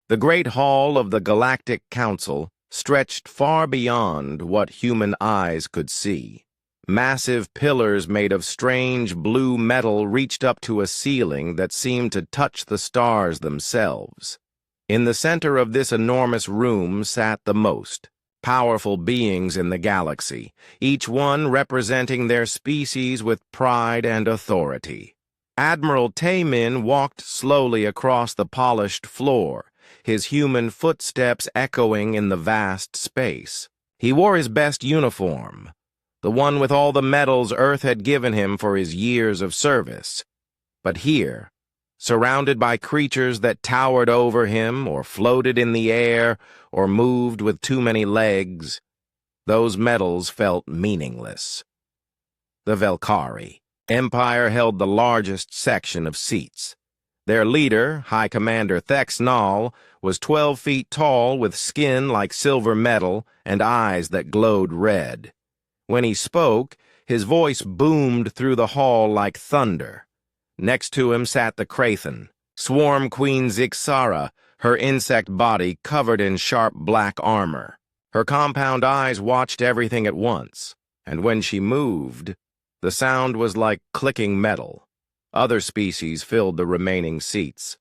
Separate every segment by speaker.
Speaker 1: The great hall of the Galactic Council stretched far beyond what human eyes could see. Massive pillars made of strange blue metal reached up to a ceiling that seemed to touch the stars themselves. In the center of this enormous room sat the most powerful beings in the galaxy, each one representing their species with pride and authority. Admiral Taemin walked slowly across the polished floor, his human footsteps echoing in the vast space. He wore his best uniform, the one with all the medals Earth had given him for his years of service. But here, surrounded by creatures that towered over him or floated in the air or moved with too many legs, those medals felt meaningless. The Velkari Empire held the largest section of seats. Their leader, High Commander Thexnal, was 12 feet tall with skin like silver metal and eyes that glowed red. When he spoke, his voice boomed through the hall like thunder. Next to him sat the Krathen, Swarm Queen Zixara, her insect body covered in sharp black armor. Her compound eyes watched everything at once, and when she moved, the sound was like clicking metal. Other species filled the remaining seats.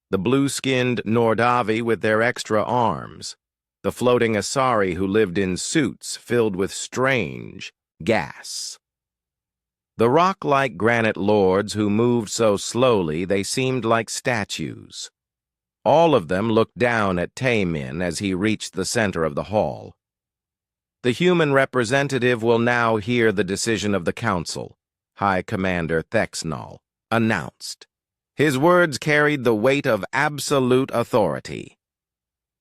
Speaker 1: The blue-skinned Nordavi with their extra arms, the floating Asari who lived in suits filled with strange gas. The rock-like granite lords who moved so slowly they seemed like statues. All of them looked down at Taemin as he reached the center of the hall. The human representative will now hear the decision of the council, High Commander Thexnal announced. His words carried the weight of absolute authority.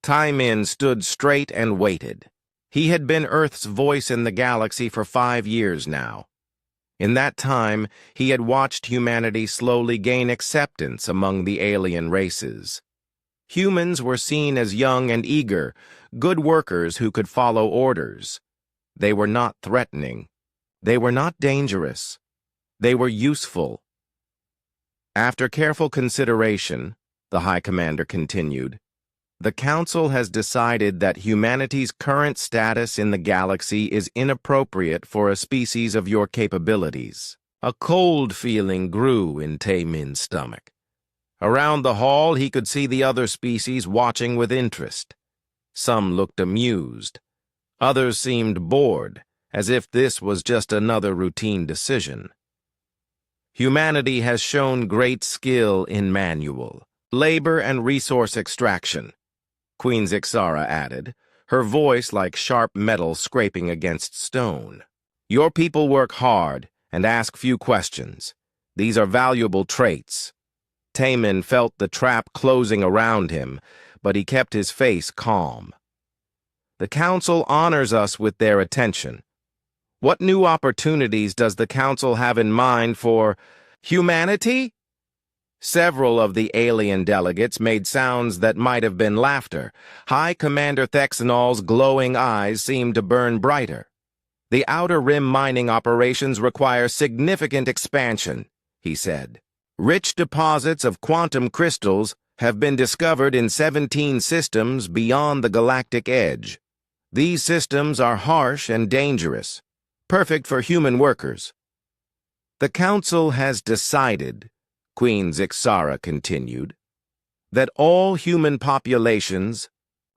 Speaker 1: Taemin stood straight and waited. He had been Earth's voice in the galaxy for 5 years now. In that time, he had watched humanity slowly gain acceptance among the alien races. Humans were seen as young and eager, good workers who could follow orders. They were not threatening. They were not dangerous. They were useful. After careful consideration, the High Commander continued, the Council has decided that humanity's current status in the galaxy is inappropriate for a species of your capabilities. A cold feeling grew in Taemin's stomach. Around the hall, he could see the other species watching with interest. Some looked amused. Others seemed bored, as if this was just another routine decision. Humanity has shown great skill in manual, labor, and resource extraction, Queen Zixara added, her voice like sharp metal scraping against stone. Your people work hard and ask few questions. These are valuable traits. Taemin felt the trap closing around him, but he kept his face calm. The Council honors us with their attention. What new opportunities does the Council have in mind for humanity? Several of the alien delegates made sounds that might have been laughter. High Commander Thexnal's glowing eyes seemed to burn brighter. The Outer Rim mining operations require significant expansion, he said. Rich deposits of quantum crystals have been discovered in 17 systems beyond the galactic edge. These systems are harsh and dangerous, perfect for human workers. The Council has decided, Queen Zixara continued, that all human populations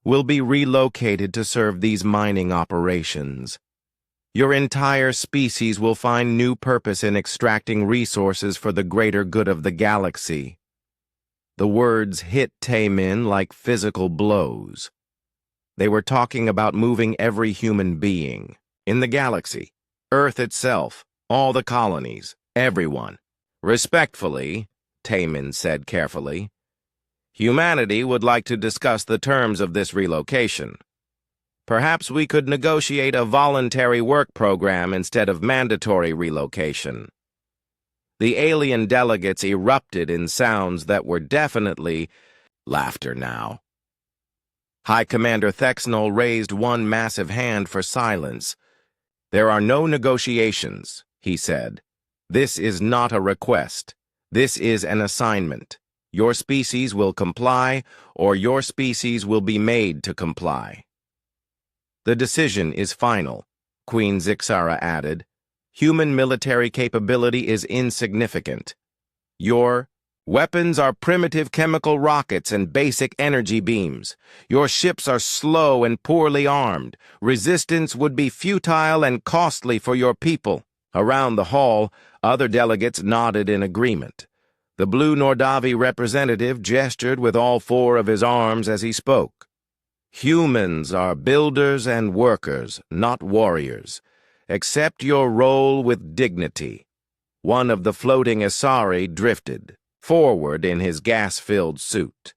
Speaker 1: will be relocated to serve these mining operations. Your entire species will find new purpose in extracting resources for the greater good of the galaxy. The words hit Taemin like physical blows. They were talking about moving every human being in the galaxy, Earth itself, all the colonies, everyone. Respectfully, Taemin said carefully, humanity would like to discuss the terms of this relocation. Perhaps we could negotiate a voluntary work program instead of mandatory relocation. The alien delegates erupted in sounds that were definitely laughter now. High Commander Thexnal raised one massive hand for silence. There are no negotiations, he said. This is not a request. This is an assignment. Your species will comply, or your species will be made to comply. The decision is final, Queen Zixara added. Human military capability is insignificant. Your weapons are primitive chemical rockets and basic energy beams. Your ships are slow and poorly armed. Resistance would be futile and costly for your people. Around the hall, other delegates nodded in agreement. The blue Nordavi representative gestured with all four of his arms as he spoke. Humans are builders and workers, not warriors. Accept your role with dignity. One of the floating Asari drifted forward in his gas-filled suit.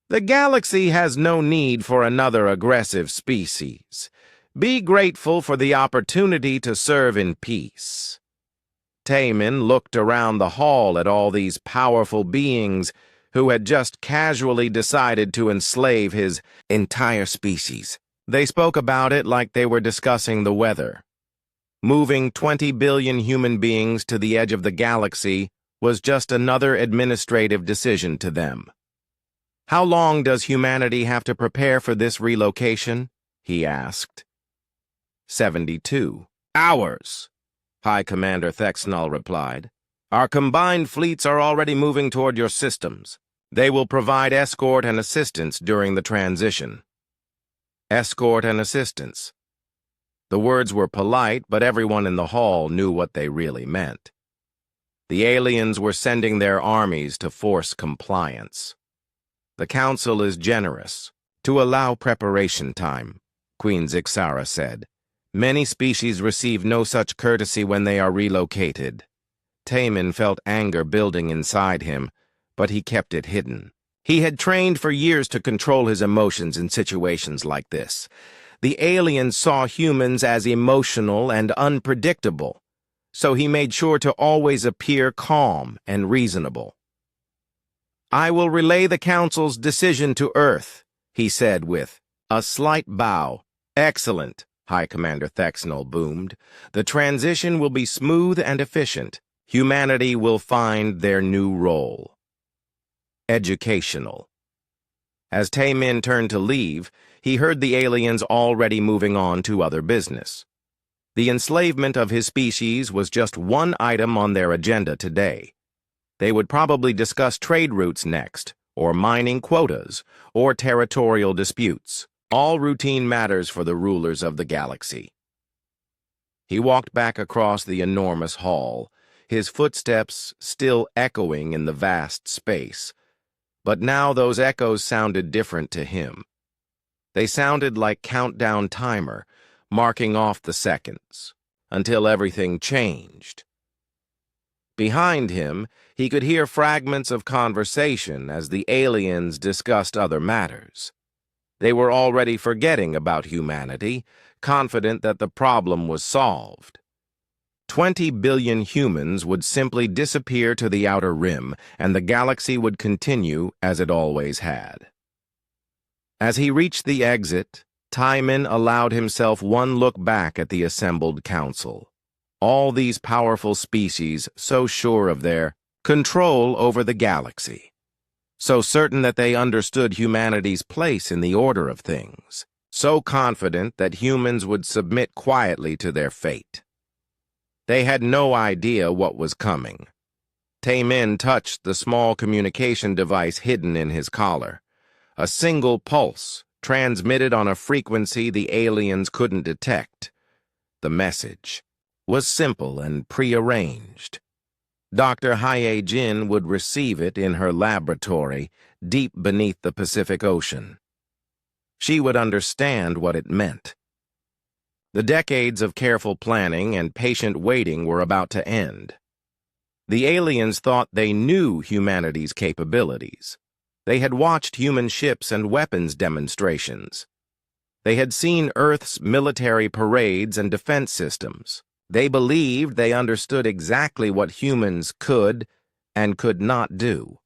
Speaker 1: The galaxy has no need for another aggressive species. Be grateful for the opportunity to serve in peace. Taemin looked around the hall at all these powerful beings who had just casually decided to enslave his entire species. They spoke about it like they were discussing the weather. Moving 20 billion human beings to the edge of the galaxy was just another administrative decision to them. How long does humanity have to prepare for this relocation? He asked. 72 hours, High Commander Thexnall replied. Our combined fleets are already moving toward your systems. They will provide escort and assistance during the transition. Escort and assistance. The words were polite, but everyone in the hall knew what they really meant. The aliens were sending their armies to force compliance. The Council is generous to allow preparation time, Queen Zixara said. Many species receive no such courtesy when they are relocated. Taemin felt anger building inside him, but he kept it hidden. He had trained for years to control his emotions in situations like this. The aliens saw humans as emotional and unpredictable, so he made sure to always appear calm and reasonable. I will relay the Council's decision to Earth, he said with a slight bow. Excellent, High Commander Thexnall boomed. The transition will be smooth and efficient. Humanity will find their new role. Educational. As Taemin turned to leave, he heard the aliens already moving on to other business. The enslavement of his species was just one item on their agenda today. They would probably discuss trade routes next, or mining quotas, or territorial disputes, all routine matters for the rulers of the galaxy. He walked back across the enormous hall, his footsteps still echoing in the vast space. But now those echoes sounded different to him. They sounded like countdown timer, marking off the seconds, until everything changed. Behind him, he could hear fragments of conversation as the aliens discussed other matters. They were already forgetting about humanity, confident that the problem was solved. 20 billion humans would simply disappear to the outer rim, and the galaxy would continue as it always had. As he reached the exit, Taemin allowed himself one look back at the assembled council. All these powerful species so sure of their control over the galaxy, so certain that they understood humanity's place in the order of things, so confident that humans would submit quietly to their fate. They had no idea what was coming. Taemin touched the small communication device hidden in his collar. A single pulse, transmitted on a frequency the aliens couldn't detect. The message was simple and prearranged. Dr. Haye Jin would receive it in her laboratory deep beneath the Pacific Ocean. She would understand what it meant. The decades of careful planning and patient waiting were about to end. The aliens thought they knew humanity's capabilities. They had watched human ships and weapons demonstrations. They had seen Earth's military parades and defense systems. They believed they understood exactly what humans could and could not do.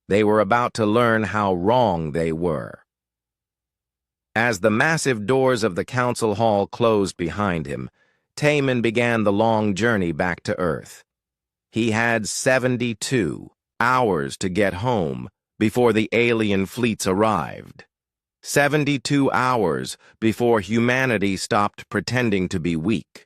Speaker 1: They were about to learn how wrong they were. As the massive doors of the council hall closed behind him, Taemin began the long journey back to Earth. He had 72 hours to get home before the alien fleets arrived. 72 hours before humanity stopped pretending to be weak.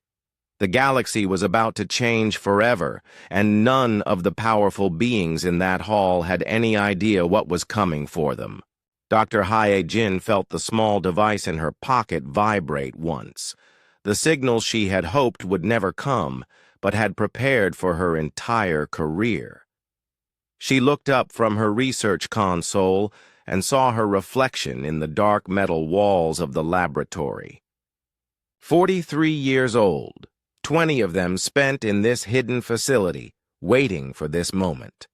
Speaker 1: The galaxy was about to change forever, and none of the powerful beings in that hall had any idea what was coming for them. Dr. Hae-jin felt the small device in her pocket vibrate once. The signal she had hoped would never come, but had prepared for her entire career. She looked up from her research console and saw her reflection in the dark metal walls of the laboratory. 43 years old, 20 of them spent in this hidden facility, waiting for this moment.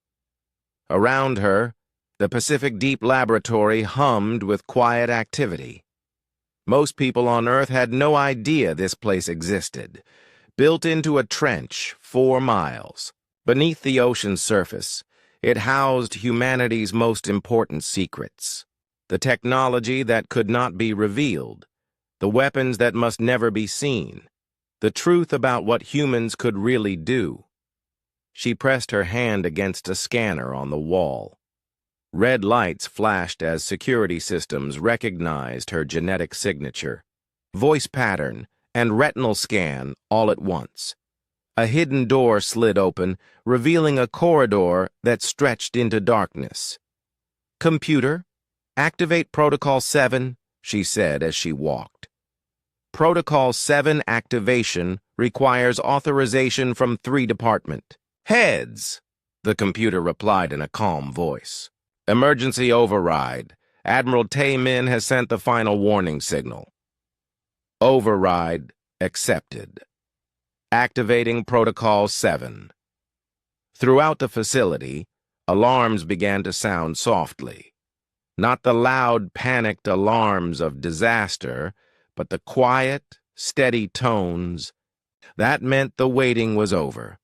Speaker 1: Around her, the Pacific Deep Laboratory hummed with quiet activity. Most people on Earth had no idea this place existed. Built into a trench 4 miles, beneath the ocean's surface, it housed humanity's most important secrets. The technology that could not be revealed, the weapons that must never be seen, the truth about what humans could really do. She pressed her hand against a scanner on the wall. Red lights flashed as security systems recognized her genetic signature, voice pattern, and retinal scan all at once. A hidden door slid open, revealing a corridor that stretched into darkness. "Computer, activate Protocol 7, she said as she walked. Protocol 7 activation requires authorization from 3 department heads, the computer replied in a calm voice. Emergency override. Admiral Tae-min has sent the final warning signal. Override accepted. Activating Protocol 7. Throughout the facility, alarms began to sound softly. Not the loud, panicked alarms of disaster, but the quiet, steady tones. That meant the waiting was over.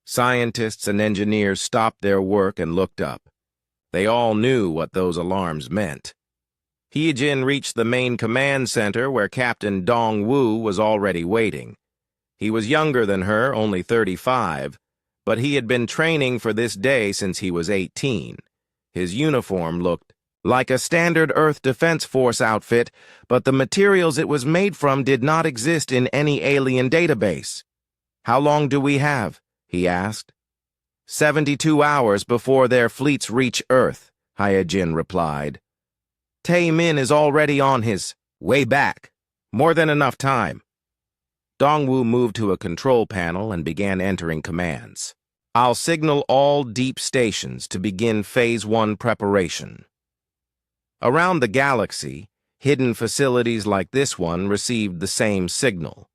Speaker 1: Scientists and engineers stopped their work and looked up. They all knew what those alarms meant. Hae-jin reached the main command center where Captain Dong-woo was already waiting. He was younger than her, only 35, but he had been training for this day since he was 18. His uniform looked like a standard Earth Defense Force outfit, but the materials it was made from did not exist in any alien database. How long do we have? He asked. 72 hours before their fleets reach Earth, Hae-jin replied. Tae-min is already on his way back. More than enough time. Dong-woo moved to a control panel and began entering commands. I'll signal all deep stations to begin Phase 1 preparation. Around the galaxy, hidden facilities like this one received the same signal.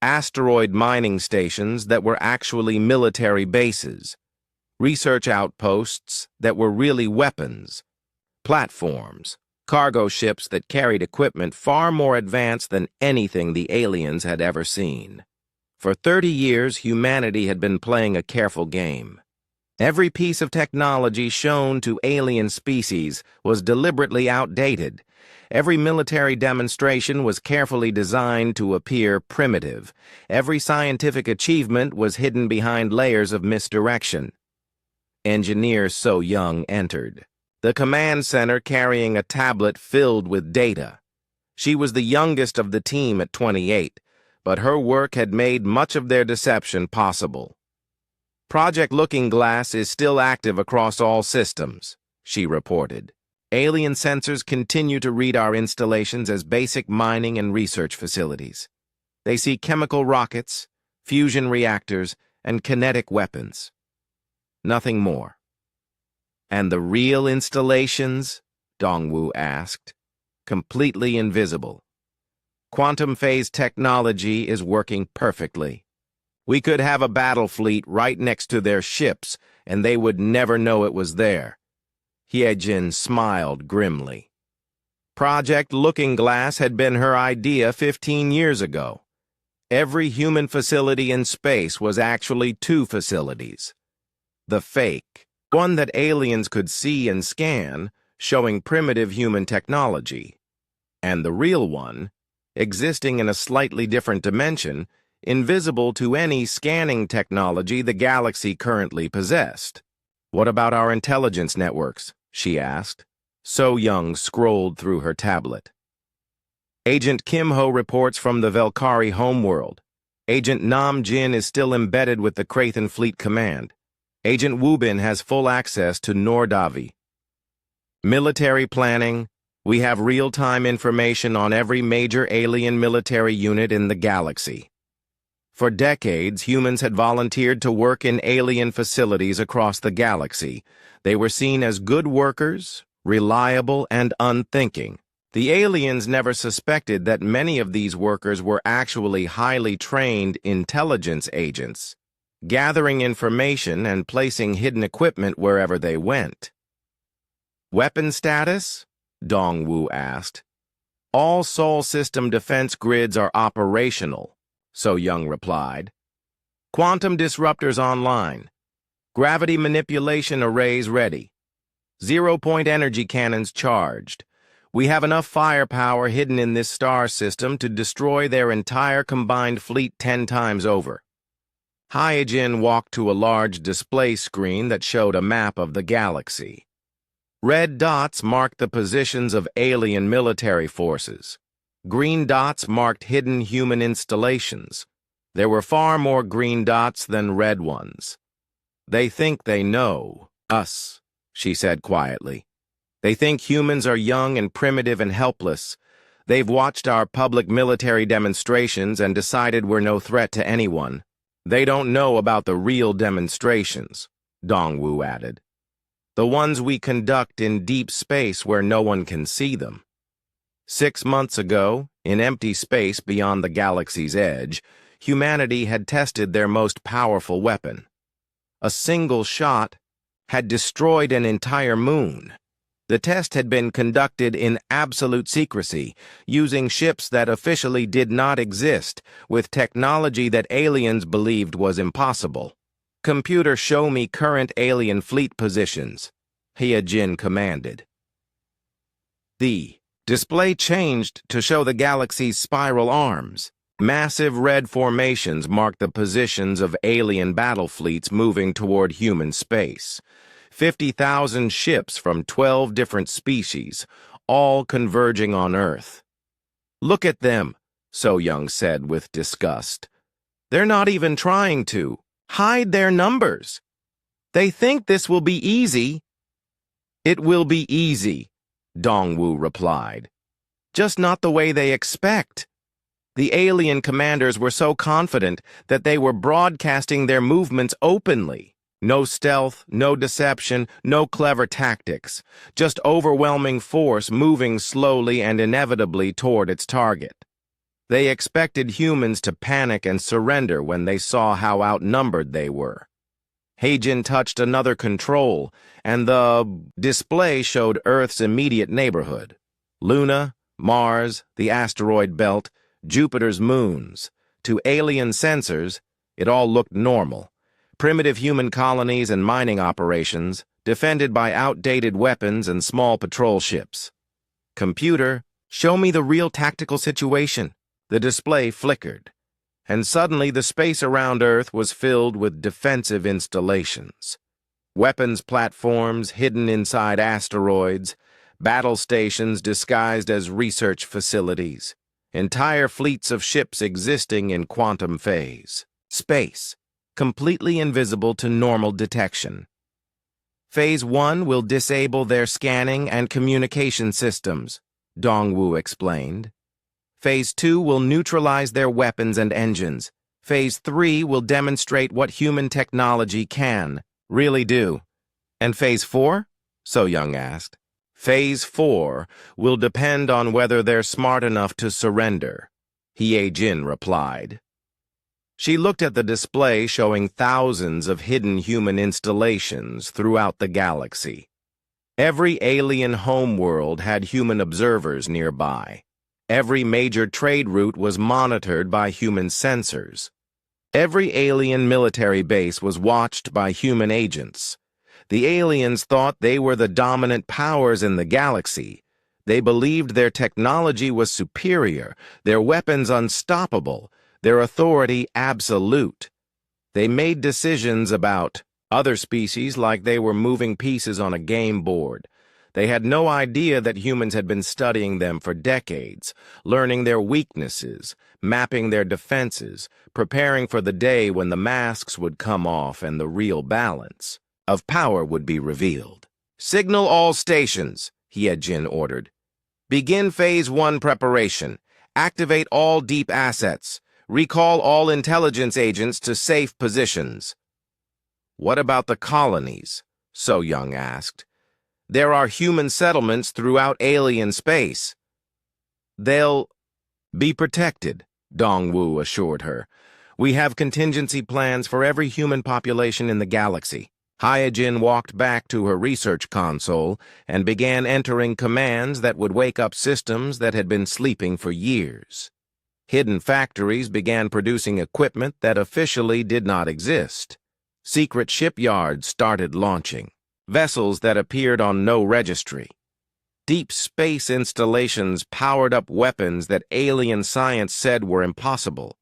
Speaker 1: Asteroid mining stations that were actually military bases, research outposts that were really weapons, platforms, cargo ships that carried equipment far more advanced than anything the aliens had ever seen. For 30 years, humanity had been playing a careful game. Every piece of technology shown to alien species was deliberately outdated. Every military demonstration was carefully designed to appear primitive. Every scientific achievement was hidden behind layers of misdirection. Engineer So Young entered, the command center carrying a tablet filled with data. She was the youngest of the team at 28, but her work had made much of their deception possible. Project Looking Glass is still active across all systems, she reported. Alien sensors continue to read our installations as basic mining and research facilities. They see chemical rockets, fusion reactors, and kinetic weapons. Nothing more. And the real installations? Dong-woo asked. Completely invisible. Quantum phase technology is working perfectly. We could have a battle fleet right next to their ships, and they would never know it was there. Hae-jin smiled grimly. Project Looking Glass had been her idea 15 years ago. Every human facility in space was actually 2 facilities. The fake, one that aliens could see and scan, showing primitive human technology. And the real one, existing in a slightly different dimension, invisible to any scanning technology the galaxy currently possessed. What about our intelligence networks? She asked. So Young scrolled through her tablet. Agent Kim Ho reports from the Velkari homeworld. Agent Nam Jin is still embedded with the Krathen Fleet Command. Agent Wubin has full access to Nordavi. Military planning. We have real-time information on every major alien military unit in the galaxy. For decades, humans had volunteered to work in alien facilities across the galaxy. They were seen as good workers, reliable, and unthinking. The aliens never suspected that many of these workers were actually highly trained intelligence agents, gathering information and placing hidden equipment wherever they went. Weapon status? Dongwu asked. All Sol system defense grids are operational, So Young replied. Quantum disruptors online. Gravity manipulation arrays ready. 0-point energy cannons charged. We have enough firepower hidden in this star system to destroy their entire combined fleet 10 times over. Hyojin walked to a large display screen that showed a map of the galaxy. Red dots marked the positions of alien military forces. Green dots marked hidden human installations. There were far more green dots than red ones. They think they know us, she said quietly. They think humans are young and primitive and helpless. They've watched our public military demonstrations and decided we're no threat to anyone. They don't know about the real demonstrations, Dongwu added. The ones we conduct in deep space where no one can see them. 6 months ago, in empty space beyond the galaxy's edge, humanity had tested their most powerful weapon. A single shot had destroyed an entire moon. The test had been conducted in absolute secrecy, using ships that officially did not exist, with technology that aliens believed was impossible. Computer, show me current alien fleet positions, Hyojin commanded. The display changed to show the galaxy's spiral arms. Massive red formations marked the positions of alien battle fleets moving toward human space. 50,000 ships from 12 different species, all converging on Earth. Look at them, So Young said with disgust. They're not even trying to hide their numbers. They think this will be easy. It will be easy, Dongwu replied. Just not the way they expect. The alien commanders were so confident that they were broadcasting their movements openly. No stealth, no deception, no clever tactics. Just overwhelming force moving slowly and inevitably toward its target. They expected humans to panic and surrender when they saw how outnumbered they were. Hyojin touched another control, and the display showed Earth's immediate neighborhood. Luna, Mars, the asteroid belt, Jupiter's moons. To alien sensors, it all looked normal. Primitive human colonies and mining operations, defended by outdated weapons and small patrol ships. Computer, show me the real tactical situation. The display flickered, and suddenly the space around Earth was filled with defensive installations. Weapons platforms hidden inside asteroids, battle stations disguised as research facilities, entire fleets of ships existing in quantum phase. Space, completely invisible to normal detection. Phase 1 will disable their scanning and communication systems, Dongwu explained. Phase 2 will neutralize their weapons and engines. Phase 3 will demonstrate what human technology can really do. And Phase 4? So Young asked. Phase 4 will depend on whether they're smart enough to surrender, Hyojin replied. She looked at the display showing thousands of hidden human installations throughout the galaxy. Every alien homeworld had human observers nearby. Every major trade route was monitored by human sensors. Every alien military base was watched by human agents. The aliens thought they were the dominant powers in the galaxy. They believed their technology was superior, their weapons unstoppable, their authority absolute. They made decisions about Other species like they were moving pieces on a game board. They had no idea that humans had been studying them for decades, learning their weaknesses, mapping their defenses, preparing for the day when the masks would come off and the real balance of power would be revealed. "Signal all stations," Hyejin ordered. "Begin Phase 1 preparation. Activate all deep assets. Recall all intelligence agents to safe positions." "What about the colonies?" So Young asked. "There are human settlements throughout alien space." "They'll be protected," Dongwu assured her. "We have contingency plans for every human population in the galaxy." Hyejin walked back to her research console and began entering commands that would wake up systems that had been sleeping for years. Hidden factories began producing equipment that officially did not exist. Secret shipyards started launching. Vessels that appeared on no registry. Deep space installations powered up weapons that alien science said were impossible.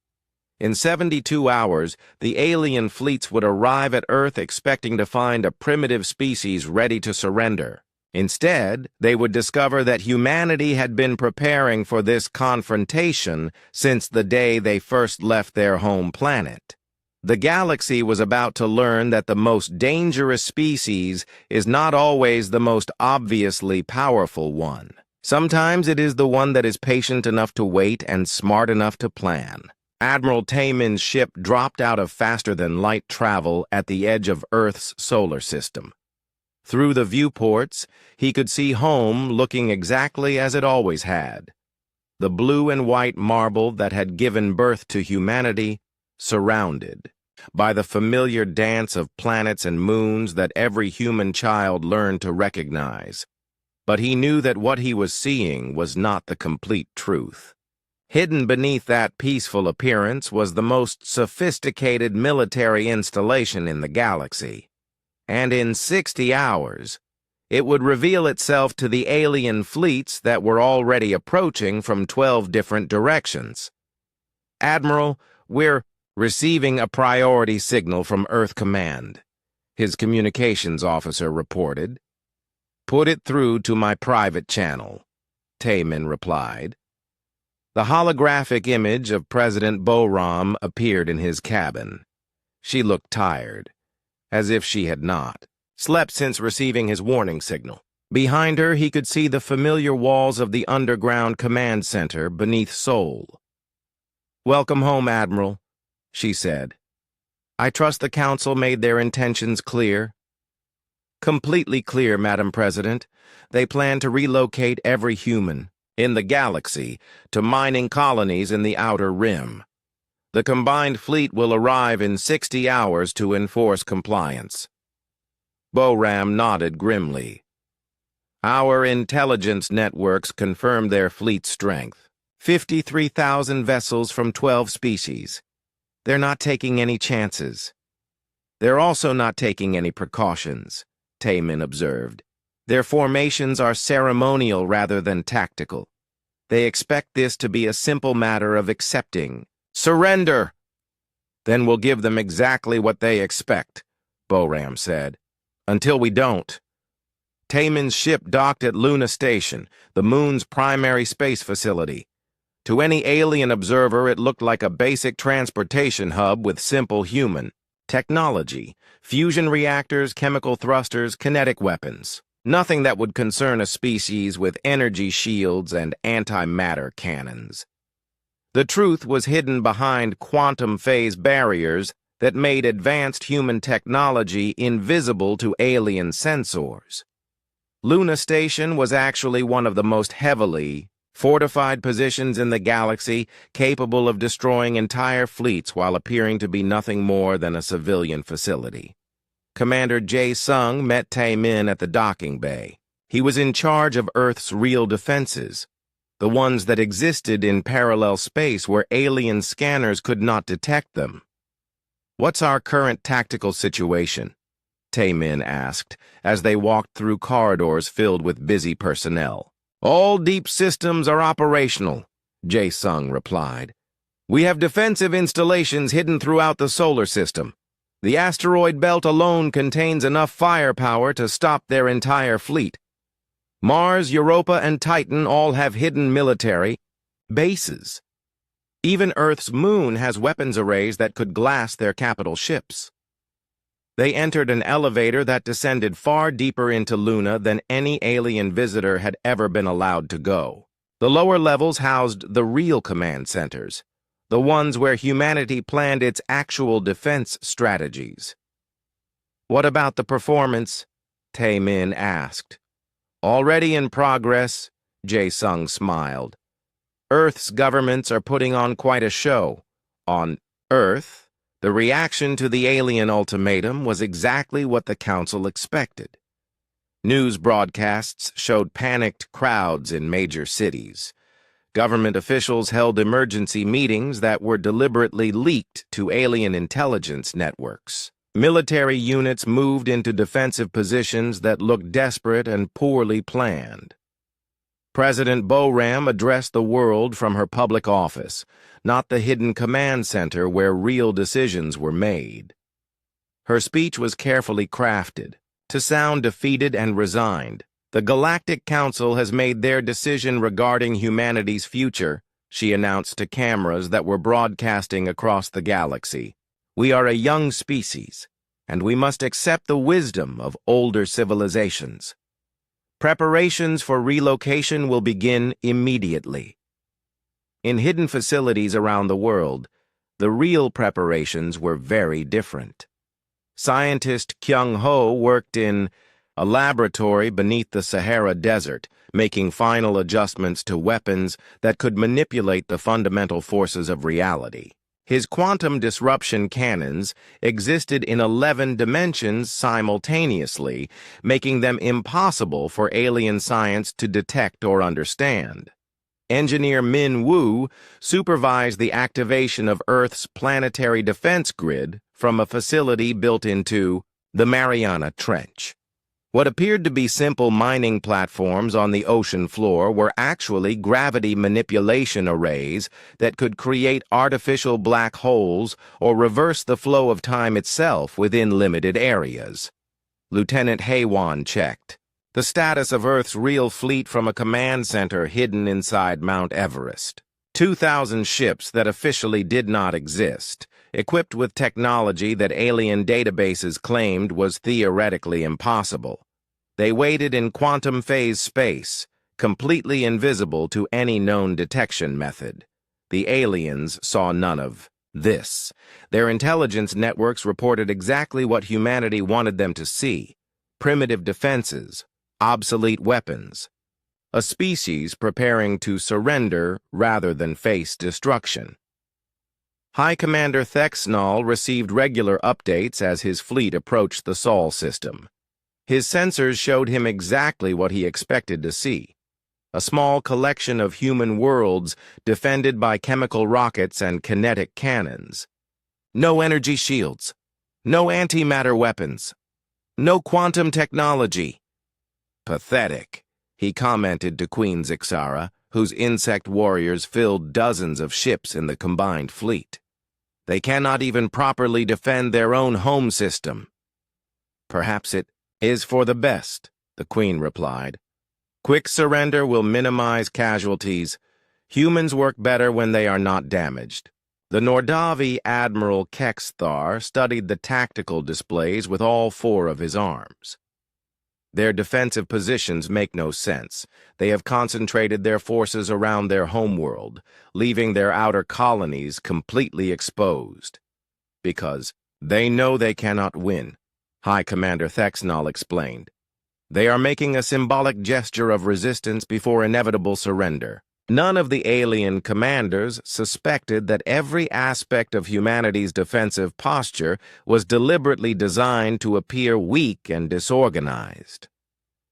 Speaker 1: In 72 hours, the alien fleets would arrive at Earth expecting to find a primitive species ready to surrender. Instead, they would discover that humanity had been preparing for this confrontation since the day they first left their home planet. The galaxy was about to learn that the most dangerous species is not always the most obviously powerful one. Sometimes it is the one that is patient enough to wait and smart enough to plan. Admiral Taemin's ship dropped out of faster-than-light travel at the edge of Earth's solar system. Through the viewports, he could see home looking exactly as it always had. The blue and white marble that had given birth to humanity, surrounded by the familiar dance of planets and moons that every human child learned to recognize. But he knew that what he was seeing was not the complete truth. Hidden beneath that peaceful appearance was the most sophisticated military installation in the galaxy. And in 60 hours, it would reveal itself to the alien fleets that were already approaching from 12 different directions. "Admiral, we're receiving a priority signal from Earth Command," his communications officer reported. "Put it through to my private channel," Taemin replied. The holographic image of President Boram appeared in his cabin. She looked tired, as if she had not slept since receiving his warning signal. Behind her, he could see the familiar walls of the underground command center beneath Seoul. "Welcome home, Admiral," she said. "I trust the Council made their intentions clear." "Completely clear, Madam President. They plan to relocate every human in the galaxy to mining colonies in the Outer Rim. The combined fleet will arrive in 60 hours to enforce compliance." Boram nodded grimly. "Our intelligence networks confirm their fleet strength. 53,000 vessels from 12 species. They're not taking any chances." "They're also not taking any precautions," Taemin observed. "Their formations are ceremonial rather than tactical. They expect this to be a simple matter of accepting. Surrender! Then we'll give them exactly what they expect," Boram said. "Until we don't." Taemin's ship docked at Luna Station, the moon's primary space facility. To any alien observer, it looked like a basic transportation hub with simple human technology, fusion reactors, chemical thrusters, kinetic weapons. Nothing that would concern a species with energy shields and antimatter cannons. The truth was hidden behind quantum phase barriers that made advanced human technology invisible to alien sensors. Luna Station was actually one of the most heavily fortified positions in the galaxy, capable of destroying entire fleets while appearing to be nothing more than a civilian facility. Commander Jae-sung met Taemin at the docking bay. He was in charge of Earth's real defenses, the ones that existed in parallel space where alien scanners could not detect them. "What's our current tactical situation?" Taemin asked as they walked through corridors filled with busy personnel. "All deep systems are operational," Jae-sung replied. "We have defensive installations hidden throughout the solar system. The asteroid belt alone contains enough firepower to stop their entire fleet. Mars, Europa, and Titan all have hidden military bases. Even Earth's moon has weapons arrays that could glass their capital ships. They entered an elevator that descended far deeper into Luna than any alien visitor had ever been allowed to go. The lower levels housed the real command centers, the ones where humanity planned its actual defense strategies. "What about the performance?" Tae-min asked. "Already in progress," Jae-sung smiled. "Earth's governments are putting on quite a show. On Earth, the reaction to the alien ultimatum was exactly what the Council expected. News broadcasts showed panicked crowds in major cities. Government officials held emergency meetings that were deliberately leaked to alien intelligence networks. Military units moved into defensive positions that looked desperate and poorly planned. President Boram addressed the world from her public office, not the hidden command center where real decisions were made. Her speech was carefully crafted, to sound defeated and resigned. "The Galactic Council has made their decision regarding humanity's future," she announced to cameras that were broadcasting across the galaxy. "We are a young species, and we must accept the wisdom of older civilizations. Preparations for relocation will begin immediately." In hidden facilities around the world, the real preparations were very different. Scientist Kyung-ho worked in a laboratory beneath the Sahara Desert, making final adjustments to weapons that could manipulate the fundamental forces of reality. His quantum disruption cannons existed in 11 dimensions simultaneously, making them impossible for alien science to detect or understand. Engineer Min Woo supervised the activation of Earth's planetary defense grid from a facility built into the Mariana Trench. What appeared to be simple mining platforms on the ocean floor were actually gravity manipulation arrays that could create artificial black holes or reverse the flow of time itself within limited areas. Lieutenant Haewon checked the status of Earth's real fleet from a command center hidden inside Mount Everest. 2,000 ships that officially did not exist, equipped with technology that alien databases claimed was theoretically impossible. They waited in quantum phase space, completely invisible to any known detection method. The aliens saw none of this. Their intelligence networks reported exactly what humanity wanted them to see: primitive defenses, obsolete weapons, a species preparing to surrender rather than face destruction. High Commander Thexnall received regular updates as his fleet approached the Sol system. His sensors showed him exactly what he expected to see: a small collection of human worlds defended by chemical rockets and kinetic cannons. No energy shields, no antimatter weapons, no quantum technology. "Pathetic," he commented to Queen Zixara, whose insect warriors filled dozens of ships in the combined fleet. "They cannot even properly defend their own home system." "Perhaps it is for the best," the Queen replied. "Quick surrender will minimize casualties. Humans work better when they are not damaged." The Nordavi Admiral Kexthar studied the tactical displays with all 4 of his arms. Their defensive positions make no sense. They have concentrated their forces around their homeworld, leaving their outer colonies completely exposed. "Because they know they cannot win," High Commander Thexnall explained. "They are making a symbolic gesture of resistance before inevitable surrender." None of the alien commanders suspected that every aspect of humanity's defensive posture was deliberately designed to appear weak and disorganized.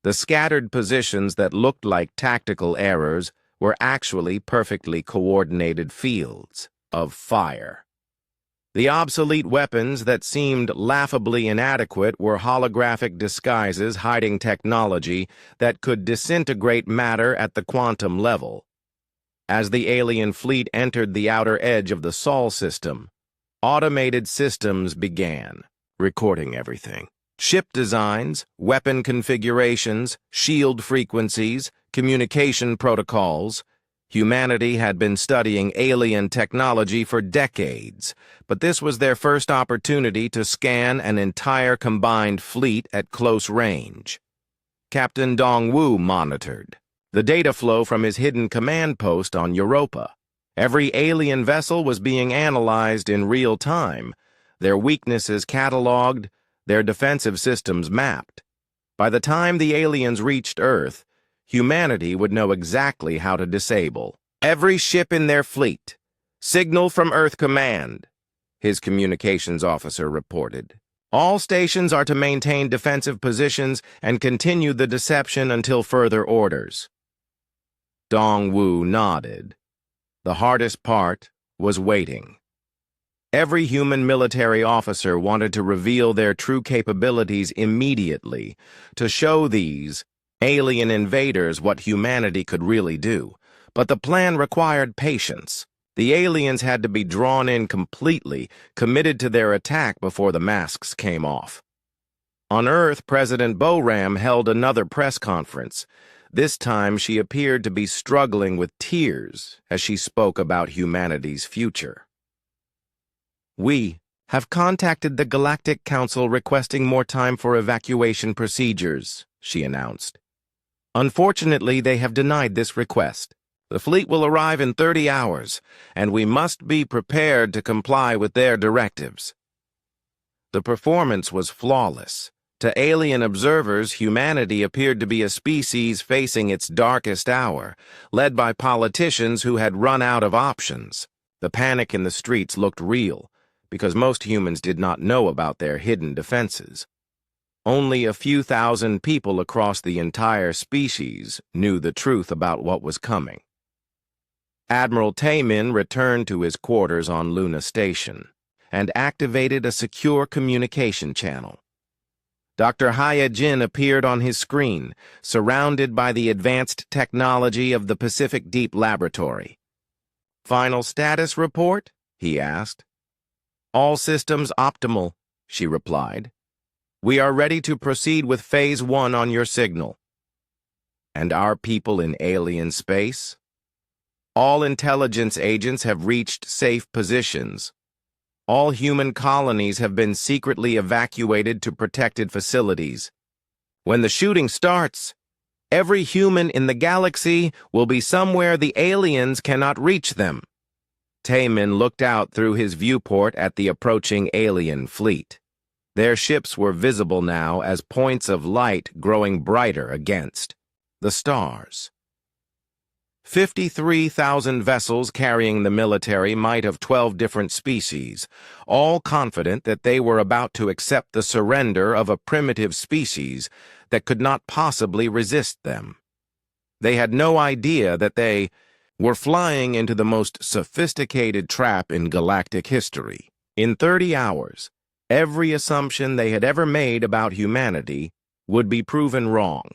Speaker 1: The scattered positions that looked like tactical errors were actually perfectly coordinated fields of fire. The obsolete weapons that seemed laughably inadequate were holographic disguises hiding technology that could disintegrate matter at the quantum level. As the alien fleet entered the outer edge of the Sol system, automated systems began. recording everything. Ship designs, weapon configurations, shield frequencies, communication protocols. Humanity had been studying alien technology for decades, but this was their first opportunity to scan an entire combined fleet at close range. Captain Dongwu monitored the data flow from his hidden command post on Europa. Every alien vessel was being analyzed in real time, their weaknesses cataloged, their defensive systems mapped. By the time the aliens reached Earth, humanity would know exactly how to disable every ship in their fleet. Signal from Earth Command, his communications officer reported. All stations are to maintain defensive positions and continue the deception until further orders. Dongwu nodded. The hardest part was waiting. Every human military officer wanted to reveal their true capabilities immediately, to show these alien invaders what humanity could really do. But the plan required patience. The aliens had to be drawn in completely, committed to their attack before the masks came off. On Earth, President Boram held another press conference. This time she appeared to be struggling with tears as she spoke about humanity's future. "We have contacted the Galactic Council requesting more time for evacuation procedures," she announced. "Unfortunately, they have denied this request. The fleet will arrive in 30 hours, and we must be prepared to comply with their directives." The performance was flawless. To alien observers, humanity appeared to be a species facing its darkest hour, led by politicians who had run out of options. The panic in the streets looked real, because most humans did not know about their hidden defenses. Only a few thousand people across the entire species knew the truth about what was coming. Admiral Taemin returned to his quarters on Luna Station and activated a secure communication channel. Dr. Hyajin appeared on his screen, surrounded by the advanced technology of the Pacific Deep Laboratory. "Final status report?" he asked. "All systems optimal," she replied. "We are ready to proceed with Phase 1 on your signal." "And our people in alien space?" "All intelligence agents have reached safe positions. All human colonies have been secretly evacuated to protected facilities. When the shooting starts, every human in the galaxy will be somewhere the aliens cannot reach them." Taemin looked out through his viewport at the approaching alien fleet. Their ships were visible now as points of light growing brighter against the stars. 53,000 vessels carrying the military might of 12 different species, all confident that they were about to accept the surrender of a primitive species that could not possibly resist them. They had no idea that they were flying into the most sophisticated trap in galactic history. In 30 hours, every assumption they had ever made about humanity would be proven wrong.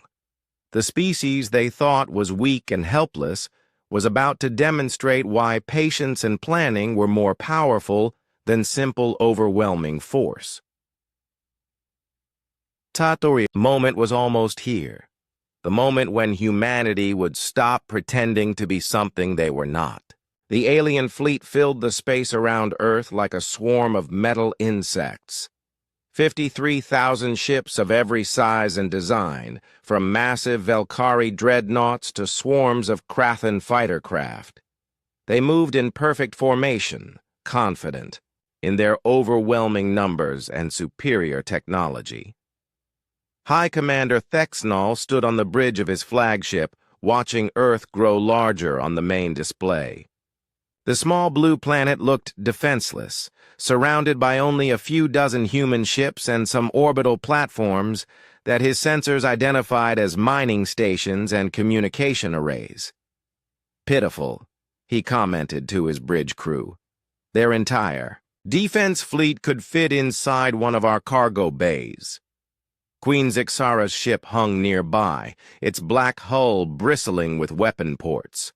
Speaker 1: The species they thought was weak and helpless was about to demonstrate why patience and planning were more powerful than simple overwhelming force. Tatori's moment was almost here, the moment when humanity would stop pretending to be something they were not. The alien fleet filled the space around Earth like a swarm of metal insects. 53,000 ships of every size and design, from massive Valkyrie dreadnoughts to swarms of Krathan fighter craft. They moved in perfect formation, confident, in their overwhelming numbers and superior technology. High Commander Thexnall stood on the bridge of his flagship, watching Earth grow larger on the main display. The small blue planet looked defenseless, surrounded by only a few dozen human ships and some orbital platforms that his sensors identified as mining stations and communication arrays. "Pitiful," he commented to his bridge crew. "Their entire defense fleet could fit inside one of our cargo bays." Queen Zixara's ship hung nearby, its black hull bristling with weapon ports.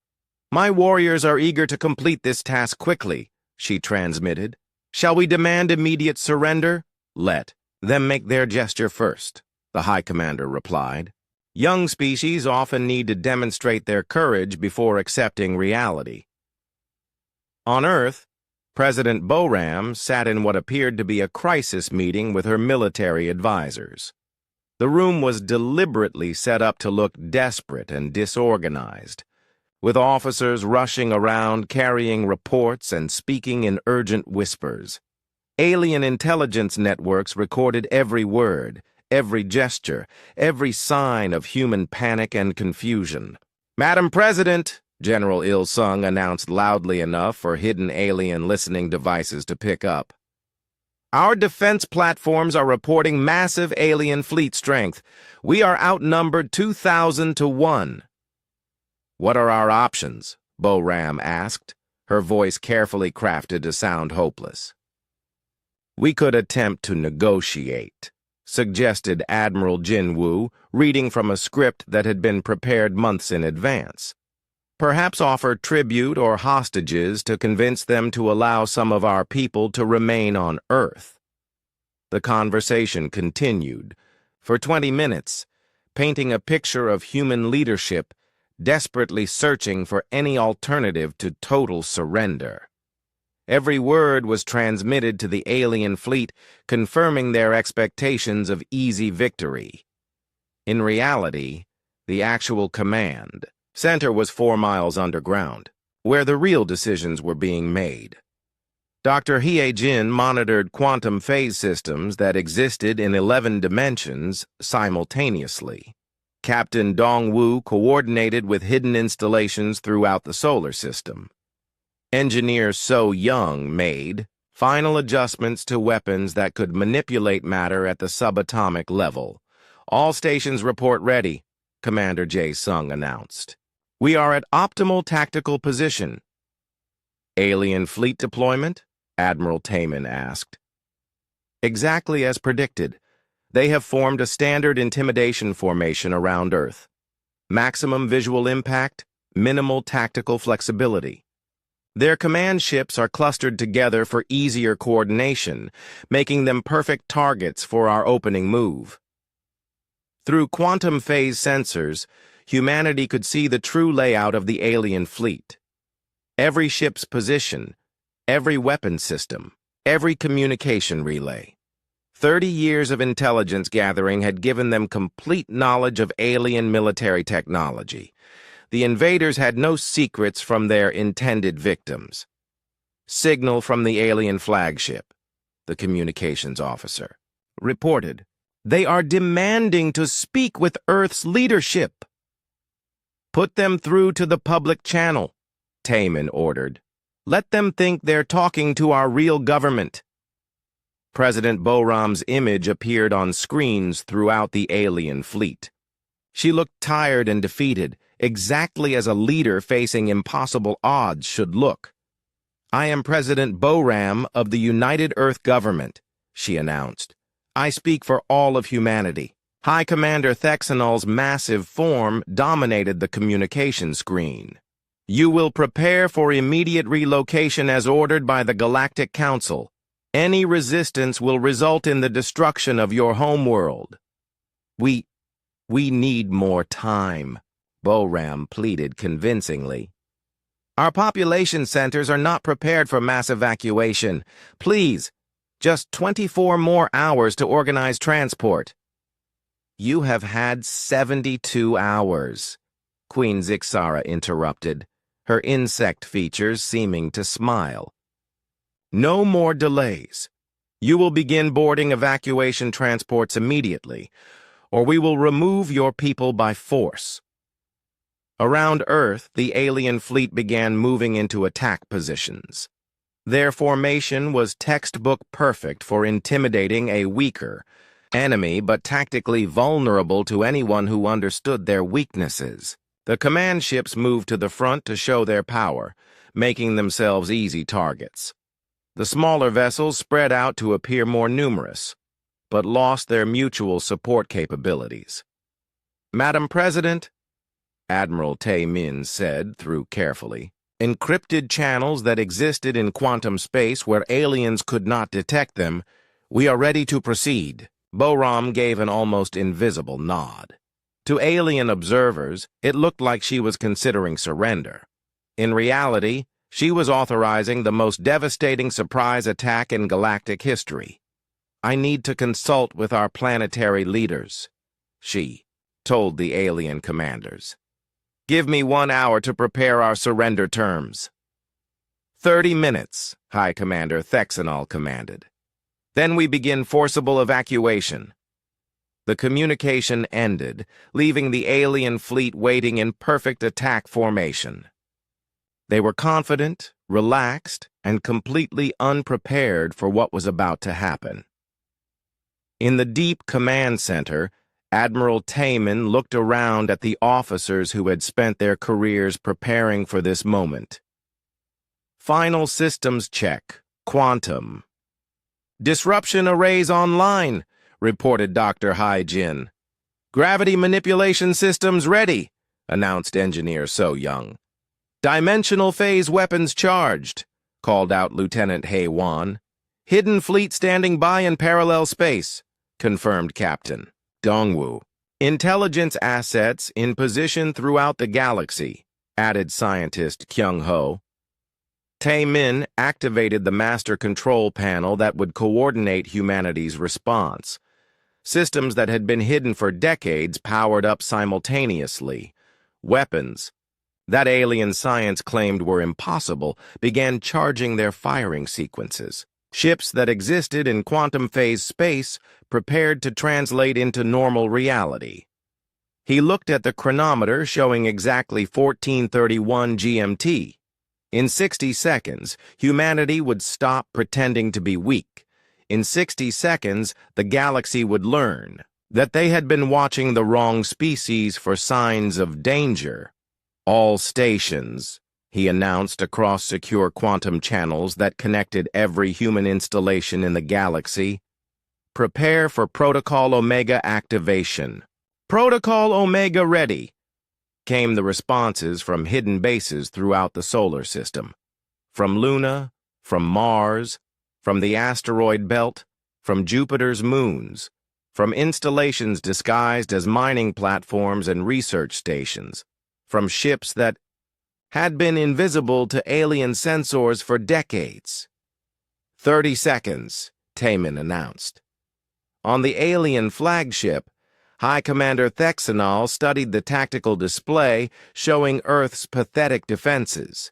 Speaker 1: "My warriors are eager to complete this task quickly," she transmitted. "Shall we demand immediate surrender?" Let them make their gesture first, the High Commander replied. Young species often need to demonstrate their courage before accepting reality. On Earth, President Boram sat in what appeared to be a crisis meeting with her military advisors. The room was deliberately set up to look desperate and disorganized, with officers rushing around carrying reports and speaking in urgent whispers. Alien intelligence networks recorded every word, every gesture, every sign of human panic and confusion. Madam President, General Il-sung announced loudly enough for hidden alien listening devices to pick up. Our defense platforms are reporting massive alien fleet strength. We are outnumbered 2,000 to 1. What are our options? Boram asked, her voice carefully crafted to sound hopeless. We could attempt to negotiate, suggested Admiral Jinwoo, reading from a script that had been prepared months in advance. Perhaps offer tribute or hostages to convince them to allow some of our people to remain on Earth. The conversation continued for 20 minutes, painting a picture of human leadership desperately searching for any alternative to total surrender. Every word was transmitted to the alien fleet, confirming their expectations of easy victory. In reality, the actual command center was 4 miles underground, where the real decisions were being made. Dr. Hye-jin monitored quantum phase systems that existed in 11 dimensions simultaneously. Captain Dong-woo coordinated with hidden installations throughout the solar system. Engineer So Young made final adjustments to weapons that could manipulate matter at the subatomic level. All stations report ready, Commander Jae-sung announced. We are at optimal tactical position. Alien fleet deployment? Admiral Taemin asked. Exactly as predicted. They have formed a standard intimidation formation around Earth. Maximum visual impact, minimal tactical flexibility. Their command ships are clustered together for easier coordination, making them perfect targets for our opening move. Through quantum phase sensors, humanity could see the true layout of the alien fleet. Every ship's position, every weapon system, every communication relay. 30 years of intelligence gathering had given them complete knowledge of alien military technology. The invaders had no secrets from their intended victims. Signal from the alien flagship, the communications officer reported. They are demanding to speak with Earth's leadership. Put them through to the public channel, Taemin ordered. Let them think they're talking to our real government. President Boram's image appeared on screens throughout the alien fleet. She looked tired and defeated, exactly as a leader facing impossible odds should look. I am President Boram of the United Earth Government, she announced. I speak for all of humanity. High Commander Thexanol's massive form dominated the communication screen. You will prepare for immediate relocation as ordered by the Galactic Council. Any resistance will result in the destruction of your homeworld. We need more time, Boram pleaded convincingly. Our population centers are not prepared for mass evacuation. Please, just 24 more hours to organize transport. You have had 72 hours, Queen Zixara interrupted, her insect features seeming to smile. No more delays. You will begin boarding evacuation transports immediately, or we will remove your people by force. Around Earth, the alien fleet began moving into attack positions. Their formation was textbook perfect for intimidating a weaker enemy, but tactically vulnerable to anyone who understood their weaknesses. The command ships moved to the front to show their power, making themselves easy targets. The smaller vessels spread out to appear more numerous, but lost their mutual support capabilities. Madam President, Admiral Taemin said through carefully, encrypted channels that existed in quantum space where aliens could not detect them "We are ready to proceed." Boram gave an almost invisible nod. To alien observers, it looked like she was considering surrender. In reality, she was authorizing the most devastating surprise attack in galactic history. "I need to consult with our planetary leaders," she told the alien commanders. "Give me 1 hour to prepare our surrender terms." 30 minutes, High Commander Thexanol commanded. "Then we begin forcible evacuation." The communication ended, leaving the alien fleet waiting in perfect attack formation. They were confident, relaxed, and completely unprepared for what was about to happen. In the deep command center, Admiral Taman looked around at the officers who had spent their careers preparing for this moment. Final systems check. Quantum. "Disruption arrays online," reported Dr. Hai Jin. "Gravity manipulation systems ready," announced Engineer So Young. "Dimensional phase weapons charged," called out Lieutenant Hei Wan. "Hidden fleet standing by in parallel space," confirmed Captain Dongwu. "Intelligence assets in position throughout the galaxy," added scientist Kyung Ho. Tae-min activated the master control panel that would coordinate humanity's response. Systems that had been hidden for decades powered up simultaneously. Weapons that alien science claimed were impossible began charging their firing sequences. Ships that existed in quantum phase space prepared to translate into normal reality. He looked at the chronometer showing exactly 14:31 GMT. In 60 seconds, humanity would stop pretending to be weak. In 60 seconds, the galaxy would learn that they had been watching the wrong species for signs of danger. "All stations," he announced across secure quantum channels that connected every human installation in the galaxy, "prepare for Protocol Omega activation." "Protocol Omega ready," came the responses from hidden bases throughout the solar system. From Luna, from Mars, from the asteroid belt, from Jupiter's moons, from installations disguised as mining platforms and research stations, from ships that had been invisible to alien sensors for decades. 30 seconds, Taman announced. On the alien flagship, High Commander Thexanol studied the tactical display showing Earth's pathetic defenses.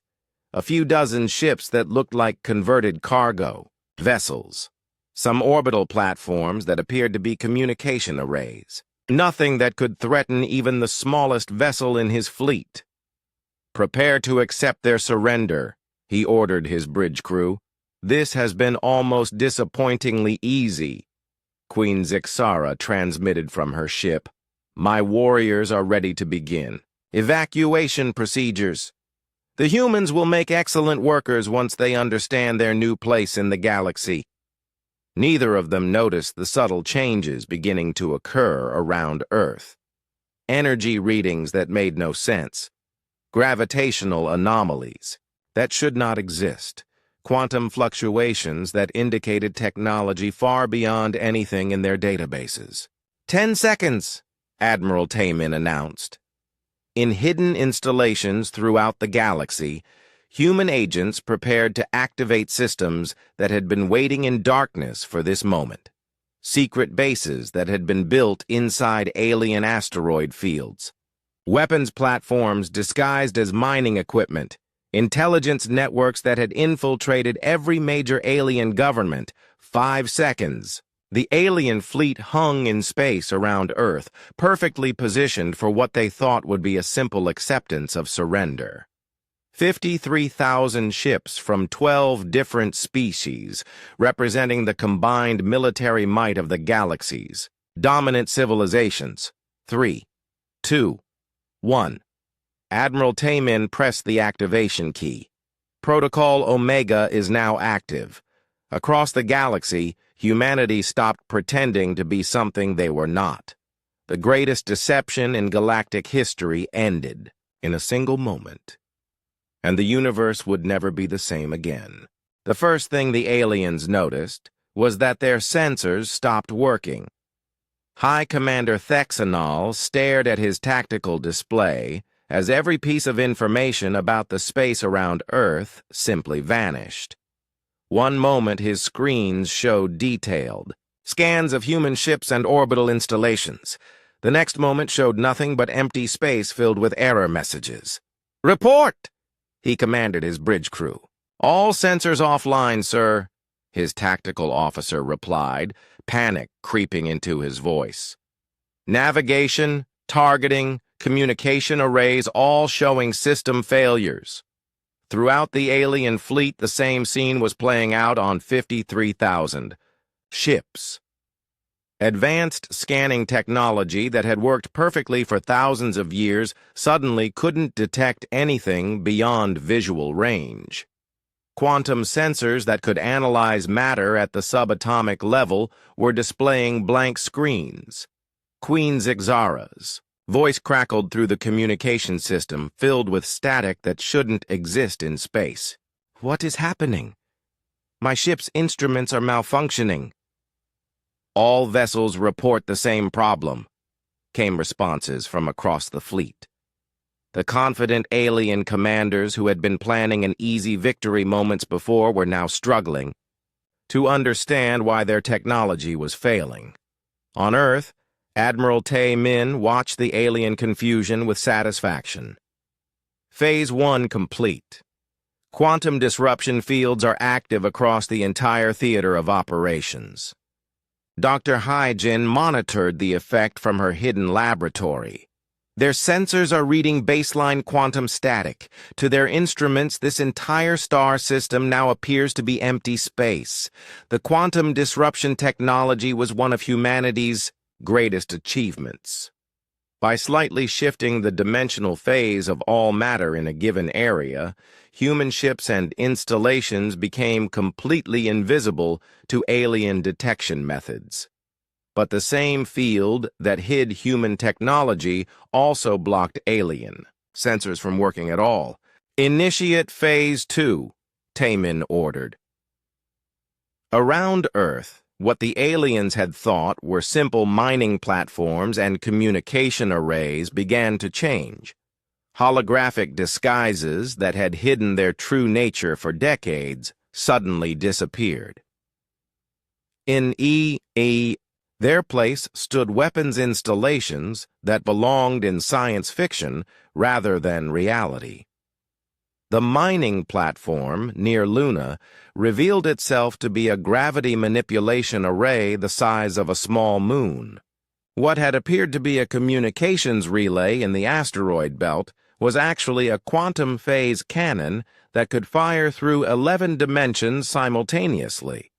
Speaker 1: A few dozen ships that looked like converted cargo vessels. Some orbital platforms that appeared to be communication arrays. Nothing that could threaten even the smallest vessel in his fleet. "Prepare to accept their surrender," he ordered his bridge crew. "This has been almost disappointingly easy." Queen Zixara transmitted from her ship. "My warriors are ready to begin. Evacuation procedures. The humans will make excellent workers once they understand their new place in the galaxy." Neither of them noticed the subtle changes beginning to occur around Earth. Energy readings that made no sense. Gravitational anomalies that should not exist. Quantum fluctuations that indicated technology far beyond anything in their databases. 10 seconds, Admiral Taman announced. In hidden installations throughout the galaxy, human agents prepared to activate systems that had been waiting in darkness for this moment. Secret bases that had been built inside alien asteroid fields. Weapons platforms disguised as mining equipment. Intelligence networks that had infiltrated every major alien government. 5 seconds. The alien fleet hung in space around Earth, perfectly positioned for what they thought would be a simple acceptance of surrender. 53,000 ships from 12 different species, representing the combined military might of the galaxies. Dominant civilizations. 3, 2, 1. Admiral Taman pressed the activation key. Protocol Omega is now active. Across the galaxy, humanity stopped pretending to be something they were not. The greatest deception in galactic history ended in a single moment. And the universe would never be the same again. The first thing the aliens noticed was that their sensors stopped working. High Commander Thexanol stared at his tactical display as every piece of information about the space around Earth simply vanished. One moment his screens showed detailed scans of human ships and orbital installations. The next moment showed nothing but empty space filled with error messages. "Report!" he commanded his bridge crew. "All sensors offline, sir," his tactical officer replied, panic creeping into his voice. "Navigation, targeting, communication arrays all showing system failures." Throughout the alien fleet, the same scene was playing out on 53,000 ships. Advanced scanning technology that had worked perfectly for thousands of years suddenly couldn't detect anything beyond visual range. Quantum sensors that could analyze matter at the subatomic level were displaying blank screens. Queen Zixara's voice crackled through the communication system, filled with static that shouldn't exist in space. "What is happening? My ship's instruments are malfunctioning." "All vessels report the same problem," came responses from across the fleet. The confident alien commanders who had been planning an easy victory moments before were now struggling to understand why their technology was failing. On Earth, Admiral Tae Min watched the alien confusion with satisfaction. Phase 1 complete. Quantum disruption fields are active across the entire theater of operations. Dr. Hyjin monitored the effect from her hidden laboratory. Their sensors are reading baseline quantum static. To their instruments, this entire star system now appears to be empty space. The quantum disruption technology was one of humanity's greatest achievements. By slightly shifting the dimensional phase of all matter in a given area, human ships and installations became completely invisible to alien detection methods. But the same field that hid human technology also blocked alien sensors from working at all. "Initiate Phase 2, Tae Min ordered. Around Earth, what the aliens had thought were simple mining platforms and communication arrays began to change. Holographic disguises that had hidden their true nature for decades suddenly disappeared. In their place stood weapons installations that belonged in science fiction rather than reality. The mining platform near Luna revealed itself to be a gravity manipulation array the size of a small moon. What had appeared to be a communications relay in the asteroid belt was actually a quantum phase cannon that could fire through 11 dimensions simultaneously.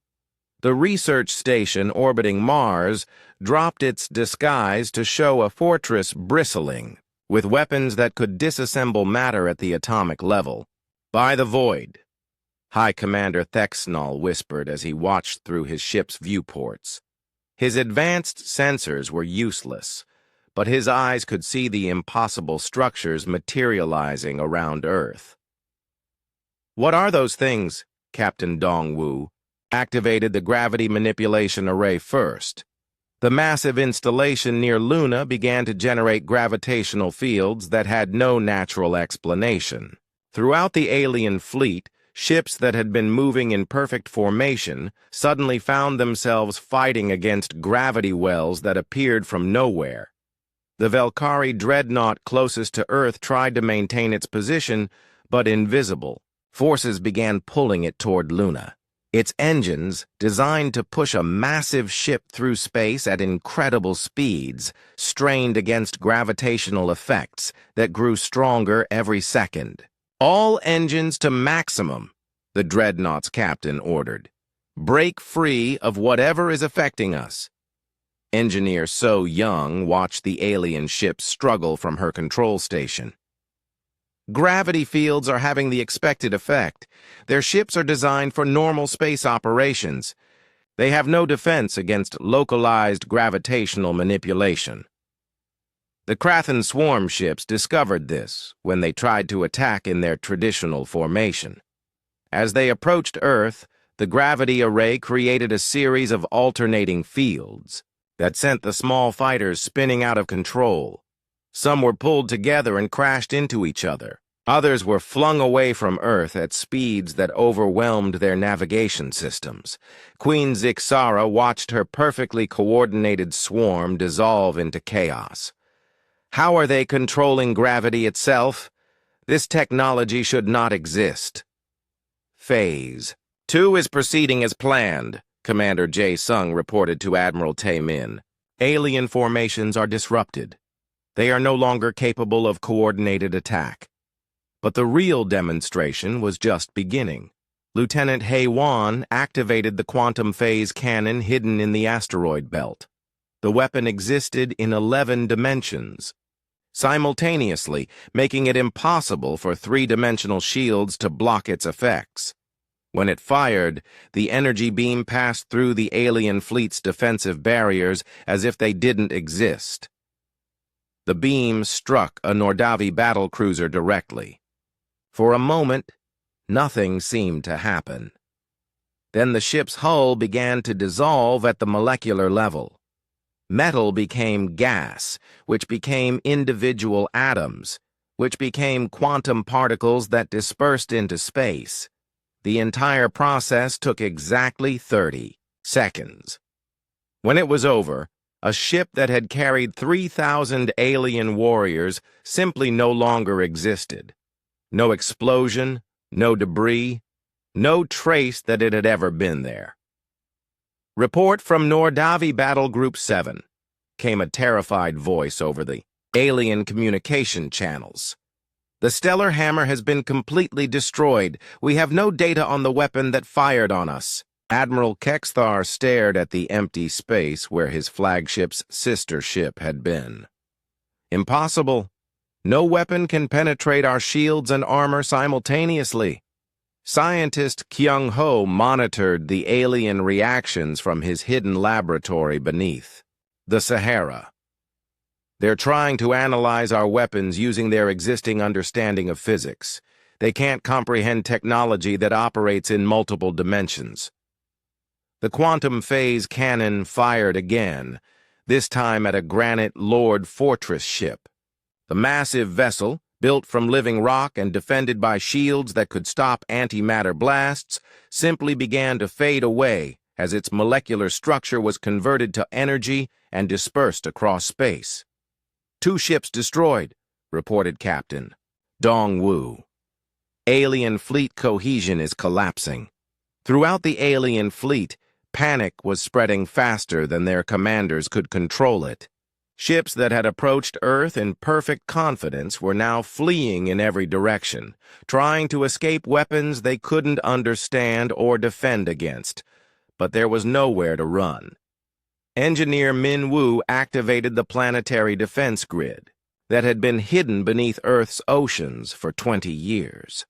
Speaker 1: The research station orbiting Mars dropped its disguise to show a fortress bristling with weapons that could disassemble matter at the atomic level. "By the void," High Commander Thexnol whispered as he watched through his ship's viewports. His advanced sensors were useless, but his eyes could see the impossible structures materializing around Earth. "What are those things?" Captain Dongwu activated the gravity manipulation array first. The massive installation near Luna began to generate gravitational fields that had no natural explanation. Throughout the alien fleet, ships that had been moving in perfect formation suddenly found themselves fighting against gravity wells that appeared from nowhere. The Velkari dreadnought closest to Earth tried to maintain its position, but invisible forces began pulling it toward Luna. Its engines, designed to push a massive ship through space at incredible speeds, strained against gravitational effects that grew stronger every second. "All engines to maximum," the dreadnought's captain ordered. "Break free of whatever is affecting us." Engineer So Young watched the alien ship struggle from her control station. "Gravity fields are having the expected effect. Their ships are designed for normal space operations. They have no defense against localized gravitational manipulation." The Krathan swarm ships discovered this when they tried to attack in their traditional formation. As they approached Earth, The gravity array created a series of alternating fields that sent the small fighters spinning out of control. Some were pulled together and crashed into each other. Others were flung away from Earth at speeds that overwhelmed their navigation systems. Queen Zixara watched her perfectly coordinated swarm dissolve into chaos. How are they controlling gravity itself? This technology should not exist. Phase 2 is proceeding as planned, Commander Jae Sung reported to Admiral Tae Min. Alien formations are disrupted. They are no longer capable of coordinated attack. But the real demonstration was just beginning. Lieutenant Hae Won activated the quantum phase cannon hidden in the asteroid belt. The weapon existed in 11 dimensions, simultaneously making it impossible for three-dimensional shields to block its effects. When it fired, the energy beam passed through the alien fleet's defensive barriers as if they didn't exist. The beam struck a Nordavi battlecruiser directly. For a moment, nothing seemed to happen. Then the ship's hull began to dissolve at the molecular level. Metal became gas, which became individual atoms, which became quantum particles that dispersed into space. The entire process took exactly 30 seconds. When it was over, a ship that had carried 3,000 alien warriors simply no longer existed. No explosion, no debris, no trace that it had ever been there. Report from Nordavi Battle Group 7, came a terrified voice over the alien communication channels. The stellar hammer has been completely destroyed. We have no data on the weapon that fired on us. Admiral Kexthar stared at the empty space where his flagship's sister ship had been. Impossible. No weapon can penetrate our shields and armor simultaneously. Scientist Kyung Ho monitored the alien reactions from his hidden laboratory beneath the Sahara. They're trying to analyze our weapons using their existing understanding of physics. They can't comprehend technology that operates in multiple dimensions. The quantum phase cannon fired again, this time at a granite Lord Fortress ship. The massive vessel, built from living rock and defended by shields that could stop antimatter blasts, simply began to fade away as its molecular structure was converted to energy and dispersed across space. 2 ships destroyed, reported Captain Dong-Woo. Alien fleet cohesion is collapsing. Throughout the alien fleet, panic was spreading faster than their commanders could control it. Ships that had approached Earth in perfect confidence were now fleeing in every direction, trying to escape weapons they couldn't understand or defend against. But there was nowhere to run. Engineer Min Woo activated the planetary defense grid that had been hidden beneath Earth's oceans for 20 years.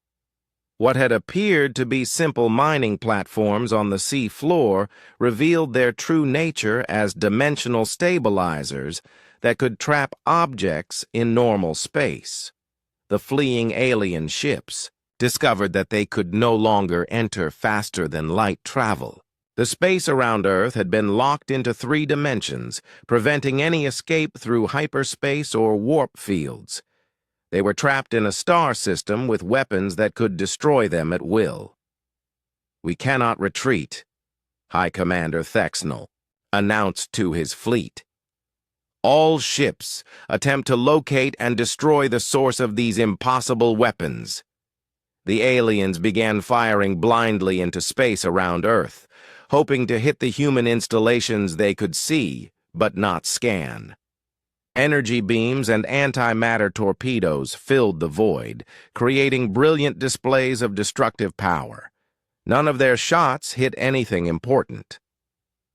Speaker 1: What had appeared to be simple mining platforms on the sea floor revealed their true nature as dimensional stabilizers that could trap objects in normal space. The fleeing alien ships discovered that they could no longer enter faster-than-light travel. The space around Earth had been locked into 3 dimensions, preventing any escape through hyperspace or warp fields. They were trapped in a star system with weapons that could destroy them at will. "We cannot retreat," High Commander Thexnell announced to his fleet. "All ships attempt to locate and destroy the source of these impossible weapons." The aliens began firing blindly into space around Earth, hoping to hit the human installations they could see, but not scan. Energy beams and antimatter torpedoes filled the void, creating brilliant displays of destructive power. None of their shots hit anything important.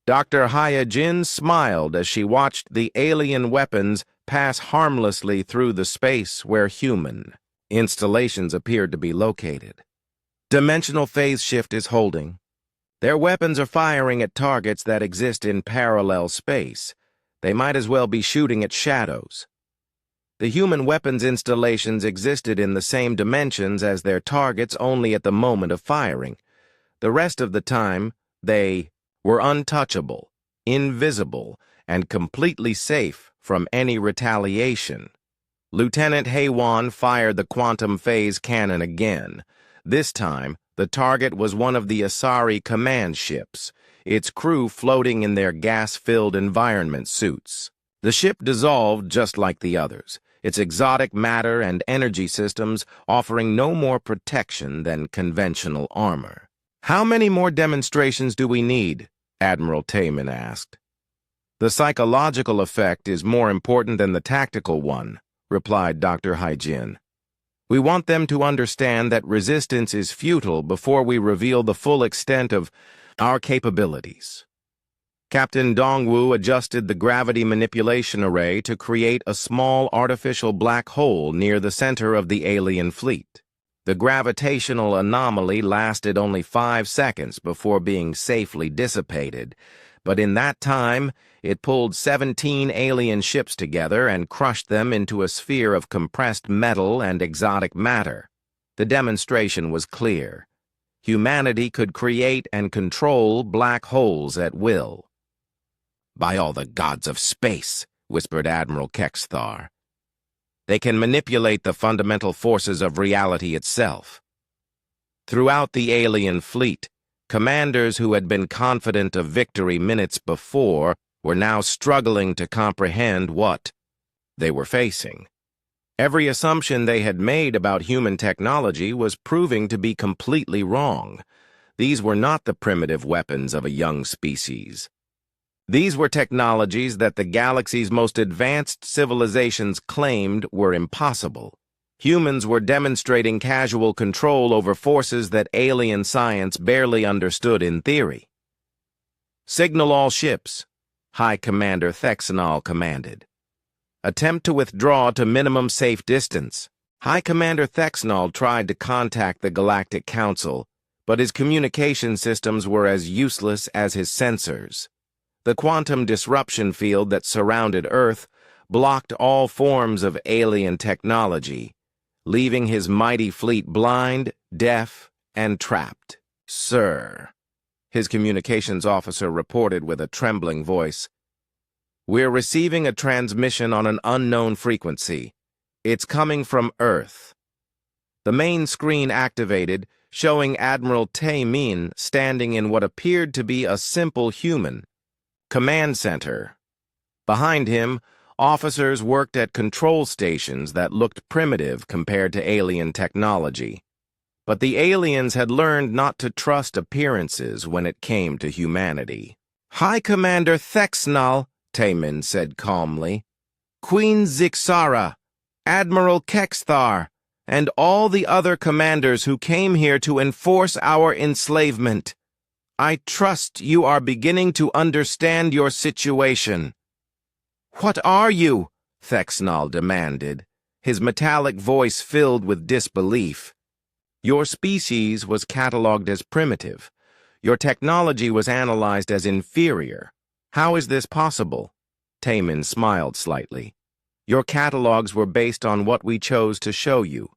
Speaker 1: Dr. Haya Jin smiled as she watched the alien weapons pass harmlessly through the space where human installations appeared to be located. Dimensional phase shift is holding. Their weapons are firing at targets that exist in parallel space. They might as well be shooting at shadows. The human weapons installations existed in the same dimensions as their targets only at the moment of firing, The rest of the time, they were untouchable, invisible, and completely safe from any retaliation. Lieutenant Haywan fired the quantum phase cannon again. This time, the target was one of the Asari command ships, its crew floating in their gas-filled environment suits. The ship dissolved just like the others, its exotic matter and energy systems offering no more protection than conventional armor. "How many more demonstrations do we need?" Admiral Taman asked. "The psychological effect is more important than the tactical one," replied Dr. Haijin. "We want them to understand that resistance is futile before we reveal the full extent of our capabilities." Captain Dongwu adjusted the gravity manipulation array to create a small artificial black hole near the center of the alien fleet. The gravitational anomaly lasted only 5 seconds before being safely dissipated, but in that time, it pulled 17 alien ships together and crushed them into a sphere of compressed metal and exotic matter. The demonstration was clear. Humanity could create and control black holes at will. "By all the gods of space," whispered Admiral Kexthar. "They can manipulate the fundamental forces of reality itself." Throughout the alien fleet, commanders who had been confident of victory minutes before were now struggling to comprehend what they were facing. Every assumption they had made about human technology was proving to be completely wrong. These were not the primitive weapons of a young species. These were technologies that the galaxy's most advanced civilizations claimed were impossible. Humans were demonstrating casual control over forces that alien science barely understood in theory. "Signal all ships," High Commander Thexanol commanded. "Attempt to withdraw to minimum safe distance." High Commander Thexanol tried to contact the Galactic Council, but his communication systems were as useless as his sensors. The quantum disruption field that surrounded Earth blocked all forms of alien technology, leaving his mighty fleet blind, deaf, and trapped. "Sir," his communications officer reported with a trembling voice, "we're receiving a transmission on an unknown frequency. It's coming from Earth." The main screen activated, showing Admiral Tae-min standing in what appeared to be a simple human command center. Behind him, officers worked at control stations that looked primitive compared to alien technology. But the aliens had learned not to trust appearances when it came to humanity. "High Commander Thexnal," Taemin said calmly, "Queen Zixara, Admiral Kexthar, and all the other commanders who came here to enforce our enslavement. I trust you are beginning to understand your situation." "What are you?" Thexnal demanded, his metallic voice filled with disbelief. "Your species was catalogued as primitive. Your technology was analyzed as inferior. How is this possible?" Taemin smiled slightly. "Your catalogs were based on what we chose to show you.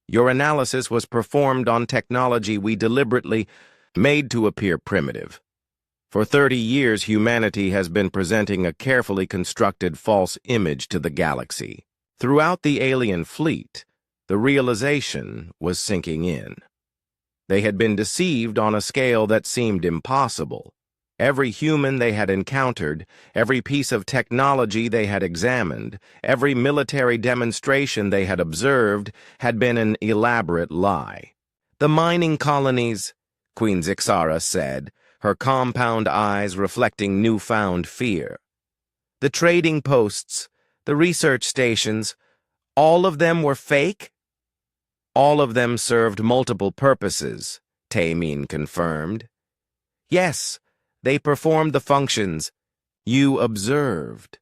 Speaker 1: Your analysis was performed on technology we deliberately made to appear primitive. For 30 years, humanity has been presenting a carefully constructed false image to the galaxy. Throughout the alien fleet, the realization was sinking in. They had been deceived on a scale that seemed impossible. Every human they had encountered, every piece of technology they had examined, every military demonstration they had observed had been an elaborate lie. "The mining colonies," Queen Zixara said, her compound eyes reflecting newfound fear. "The trading posts, the research stations, all of them were fake?" "All of them served multiple purposes," Taemin confirmed. "Yes, they performed the functions you observed.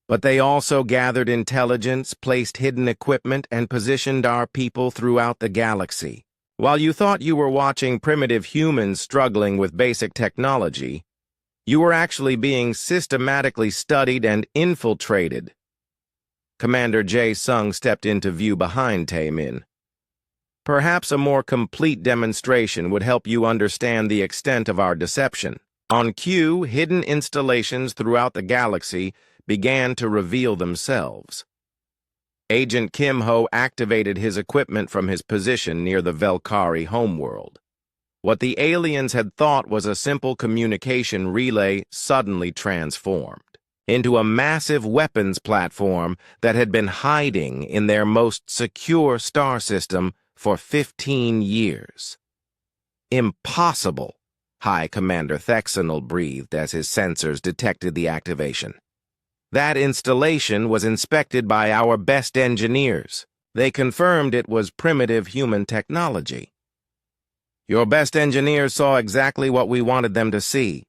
Speaker 1: But they also gathered intelligence, placed hidden equipment, and positioned our people throughout the galaxy. While you thought you were watching primitive humans struggling with basic technology, you were actually being systematically studied and infiltrated." Commander Jae Sung stepped into view behind Taemin. Perhaps a more complete demonstration would help you understand the extent of our deception. On cue, hidden installations throughout the galaxy began to reveal themselves. Agent Kim Ho activated his equipment from his position near the Velkari homeworld. What the aliens had thought was a simple communication relay suddenly transformed into a massive weapons platform that had been hiding in their most secure star system for 15 years. Impossible, High Commander Thexanel breathed as his sensors detected the activation. That installation was inspected by our best engineers. They confirmed it was primitive human technology. Your best engineers saw exactly what we wanted them to see,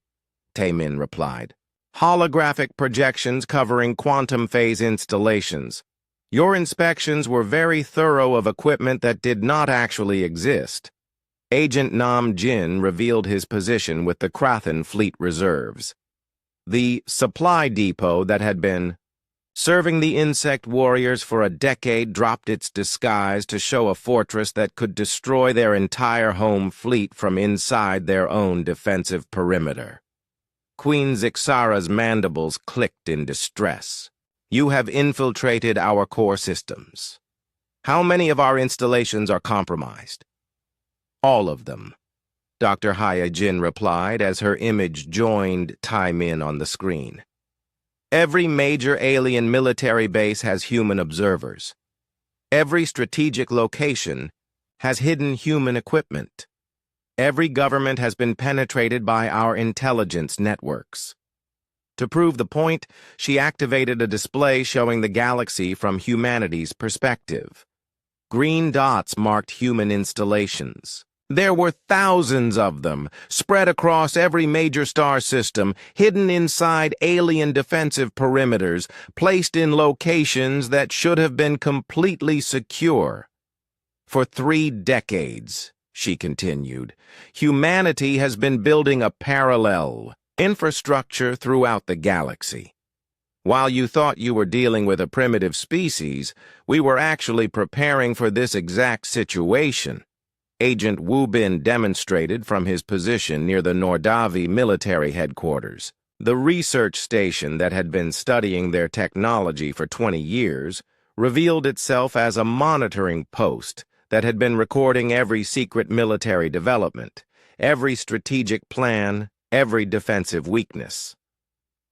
Speaker 1: Taemin replied. Holographic projections covering quantum phase installations. Your inspections were very thorough of equipment that did not actually exist. Agent Nam Jin revealed his position with the Krathen Fleet Reserves. The supply depot that had been serving the insect warriors for a decade dropped its disguise to show a fortress that could destroy their entire home fleet from inside their own defensive perimeter. Queen Zixara's mandibles clicked in distress. You have infiltrated our core systems. How many of our installations are compromised? All of them, Dr. Haya Jin replied as her image joined Taemin on the screen. Every major alien military base has human observers. Every strategic location has hidden human equipment. Every government has been penetrated by our intelligence networks. To prove the point, she activated a display showing the galaxy from humanity's perspective. Green dots marked human installations. There were thousands of them, spread across every major star system, hidden inside alien defensive perimeters, placed in locations that should have been completely secure. For 3 decades, she continued, humanity has been building a parallel infrastructure throughout the galaxy. While you thought you were dealing with a primitive species, we were actually preparing for this exact situation. Agent Wu Bin demonstrated from his position near the Nordavi military headquarters. The research station that had been studying their technology for 20 years revealed itself as a monitoring post that had been recording every secret military development, every strategic plan, every defensive weakness.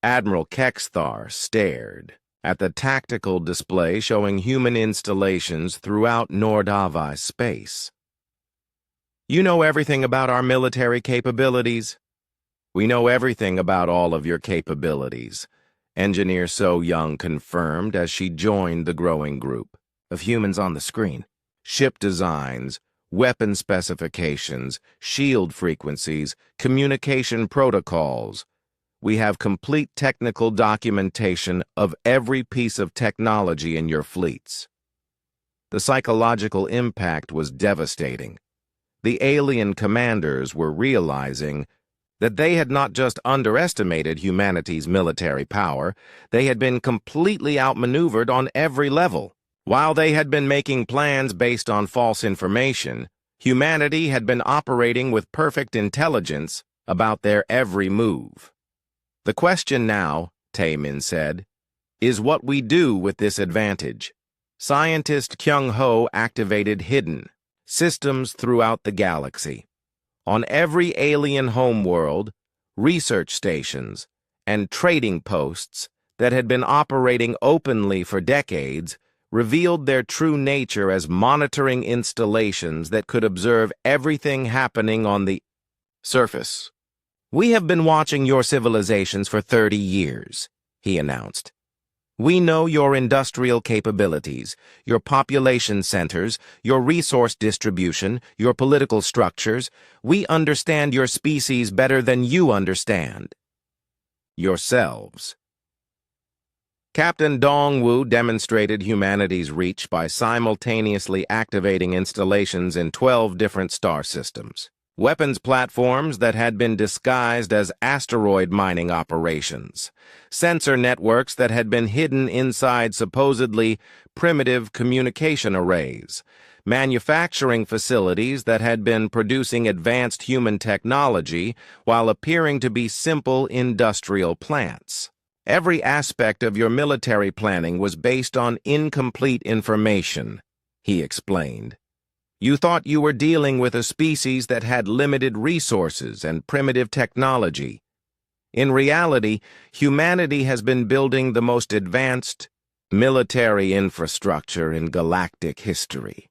Speaker 1: Admiral Kexthar stared at the tactical display showing human installations throughout Nordavi space. You know everything about our military capabilities? We know everything about all of your capabilities, Engineer So Young confirmed as she joined the growing group of humans on the screen. Ship designs, weapon specifications, shield frequencies, communication protocols. We have complete technical documentation of every piece of technology in your fleets. The psychological impact was devastating. The alien commanders were realizing that they had not just underestimated humanity's military power, they had been completely outmaneuvered on every level. While they had been making plans based on false information, humanity had been operating with perfect intelligence about their every move. The question now, Taemin said, is what we do with this advantage. Scientist Kyung Ho activated hidden systems throughout the galaxy. On every alien homeworld, research stations, and trading posts that had been operating openly for decades revealed their true nature as monitoring installations that could observe everything happening on the surface. We have been watching your civilizations for 30 years, he announced. We know your industrial capabilities, your population centers, your resource distribution, your political structures. We understand your species better than you understand yourselves. Captain Dongwu demonstrated humanity's reach by simultaneously activating installations in 12 different star systems. Weapons platforms that had been disguised as asteroid mining operations, sensor networks that had been hidden inside supposedly primitive communication arrays, manufacturing facilities that had been producing advanced human technology while appearing to be simple industrial plants. Every aspect of your military planning was based on incomplete information, he explained. You thought you were dealing with a species that had limited resources and primitive technology. In reality, humanity has been building the most advanced military infrastructure in galactic history.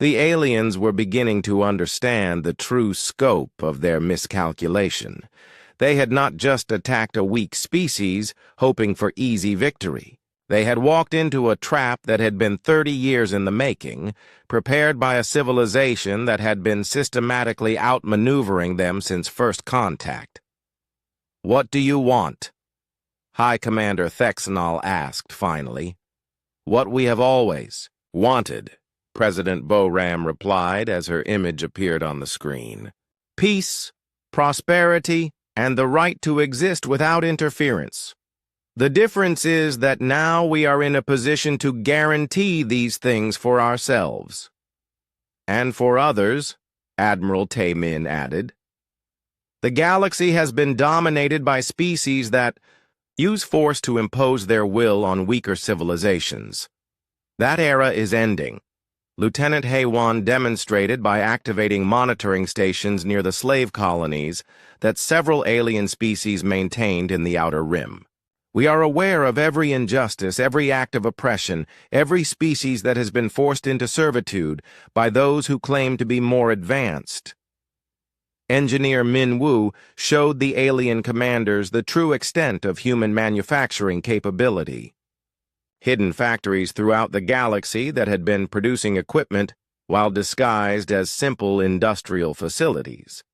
Speaker 1: The aliens were beginning to understand the true scope of their miscalculation. They had not just attacked a weak species, hoping for easy victory. They had walked into a trap that had been 30 years in the making, prepared by a civilization that had been systematically outmaneuvering them since first contact. "What do you want?" High Commander Thexanol asked finally. "What we have always wanted," President Boram replied as her image appeared on the screen. "Peace, prosperity, and the right to exist without interference. The difference is that now we are in a position to guarantee these things for ourselves." "And for others," Admiral Taemin added. "The galaxy has been dominated by species that use force to impose their will on weaker civilizations. That era is ending." Lieutenant Haywan demonstrated by activating monitoring stations near the slave colonies that several alien species maintained in the Outer Rim. "We are aware of every injustice, every act of oppression, every species that has been forced into servitude by those who claim to be more advanced." Engineer Min Wu showed the alien commanders the true extent of human manufacturing capability. Hidden factories throughout the galaxy that had been producing equipment while disguised as simple industrial facilities.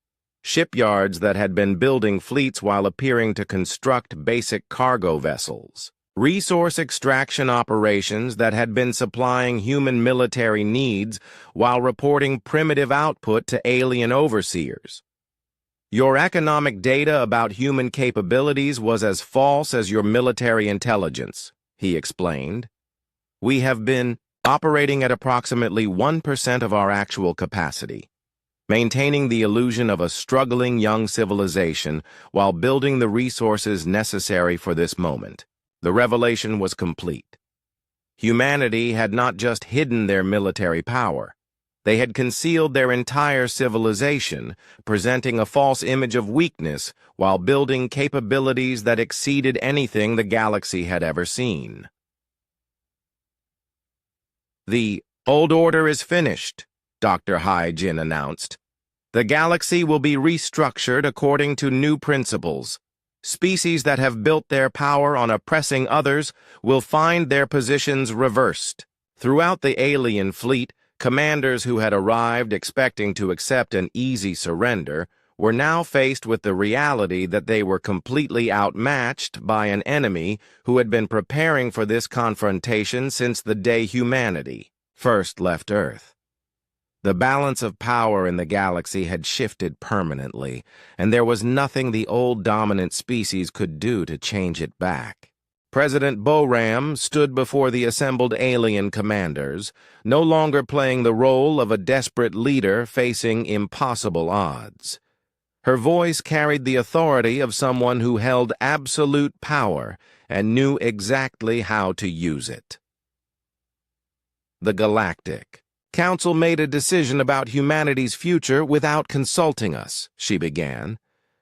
Speaker 1: Shipyards that had been building fleets while appearing to construct basic cargo vessels. Resource extraction operations that had been supplying human military needs while reporting primitive output to alien overseers. Your economic data about human capabilities was as false as your military intelligence, he explained. "We have been operating at approximately 1% of our actual capacity, maintaining the illusion of a struggling young civilization while building the resources necessary for this moment." The revelation was complete. Humanity had not just hidden their military power. They had concealed their entire civilization, presenting a false image of weakness while building capabilities that exceeded anything the galaxy had ever seen. "The old order is finished," Dr. Hai Jin announced. "The galaxy will be restructured according to new principles. Species that have built their power on oppressing others will find their positions reversed." Throughout the alien fleet, commanders who had arrived expecting to accept an easy surrender were now faced with the reality that they were completely outmatched by an enemy who had been preparing for this confrontation since the day humanity first left Earth. The balance of power in the galaxy had shifted permanently, and there was nothing the old dominant species could do to change it back. President Boram stood before the assembled alien commanders, no longer playing the role of a desperate leader facing impossible odds. Her voice carried the authority of someone who held absolute power and knew exactly how to use it. The Galactic Council made a decision about humanity's future without consulting us, she began.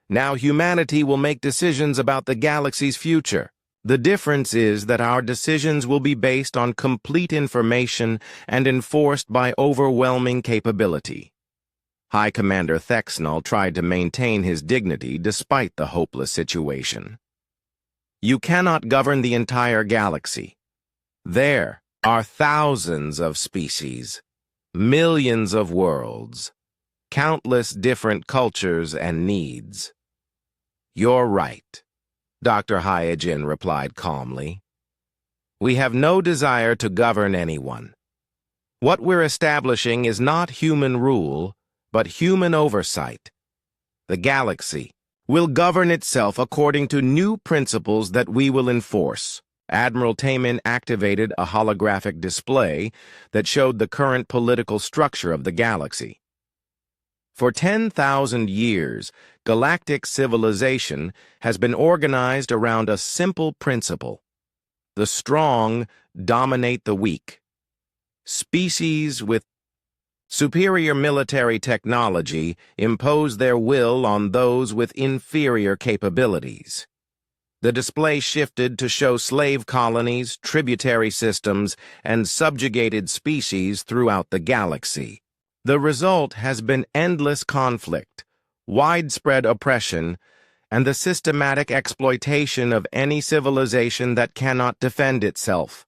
Speaker 1: Now humanity will make decisions about the galaxy's future. The difference is that our decisions will be based on complete information and enforced by overwhelming capability. High Commander Thexnall tried to maintain his dignity despite the hopeless situation. "You cannot govern the entire galaxy. There are thousands of species, millions of worlds, countless different cultures and needs." "You're right," Dr. Hyajin replied calmly. "We have no desire to govern anyone. What we're establishing is not human rule, but human oversight. The galaxy will govern itself according to new principles that we will enforce. Admiral Tamin activated a holographic display that showed the current political structure of the galaxy. For 10,000 years, galactic civilization has been organized around a simple principle. The strong dominate the weak. Species with superior military technology impose their will on those with inferior capabilities. The display shifted to show slave colonies, tributary systems, and subjugated species throughout the galaxy. The result has been endless conflict, widespread oppression, and the systematic exploitation of any civilization that cannot defend itself.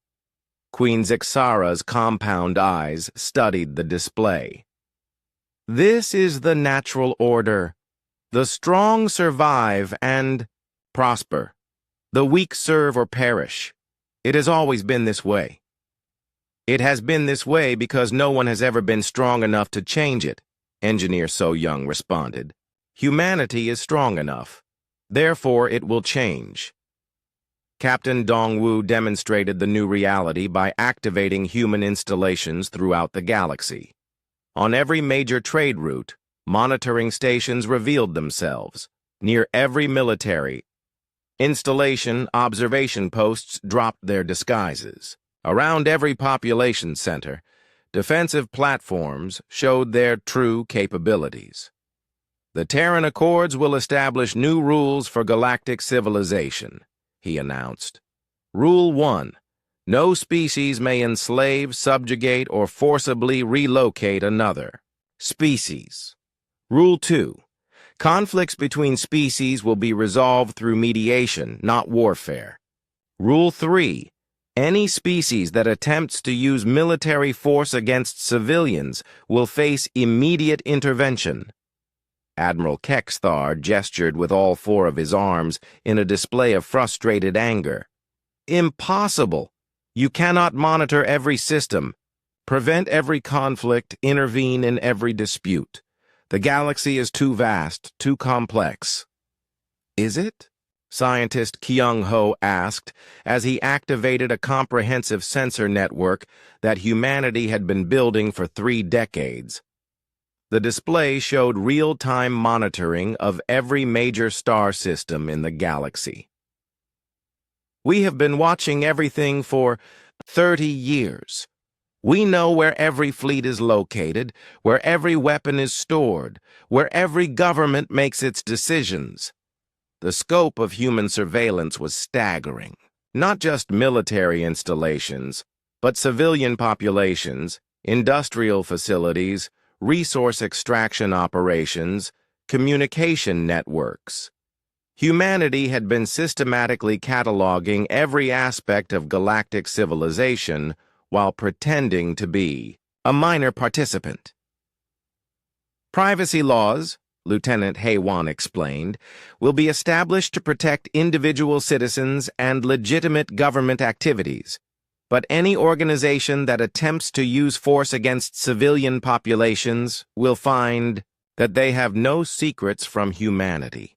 Speaker 1: Queen Zixara's compound eyes studied the display. This is the natural order. The strong survive and prosper. The weak serve or perish. It has always been this way. It has been this way because no one has ever been strong enough to change it, Engineer So Young responded. Humanity is strong enough. Therefore, it will change. Captain Dongwu demonstrated the new reality by activating human installations throughout the galaxy. On every major trade route, monitoring stations revealed themselves. Near every military installation, observation posts dropped their disguises. Around every population center, defensive platforms showed their true capabilities. The Terran Accords will establish new rules for galactic civilization, he announced. Rule 1. No species may enslave, subjugate, or forcibly relocate another species. Rule 2. Conflicts between species will be resolved through mediation, not warfare. Rule 3. Any species that attempts to use military force against civilians will face immediate intervention. Admiral Kexthar gestured with all four of his arms in a display of frustrated anger. Impossible! You cannot monitor every system, prevent every conflict, intervene in every dispute. The galaxy is too vast, too complex. Is it? Scientist Kyung Ho asked as he activated a comprehensive sensor network that humanity had been building for 3 decades. The display showed real-time monitoring of every major star system in the galaxy. We have been watching everything for 30 years. We know where every fleet is located, where every weapon is stored, where every government makes its decisions. The scope of human surveillance was staggering. Not just military installations, but civilian populations, industrial facilities, resource extraction operations, communication networks. Humanity had been systematically cataloging every aspect of galactic civilization while pretending to be a minor participant. Privacy laws, Lieutenant Haywan explained, will be established to protect individual citizens and legitimate government activities. But any organization that attempts to use force against civilian populations will find that they have no secrets from humanity.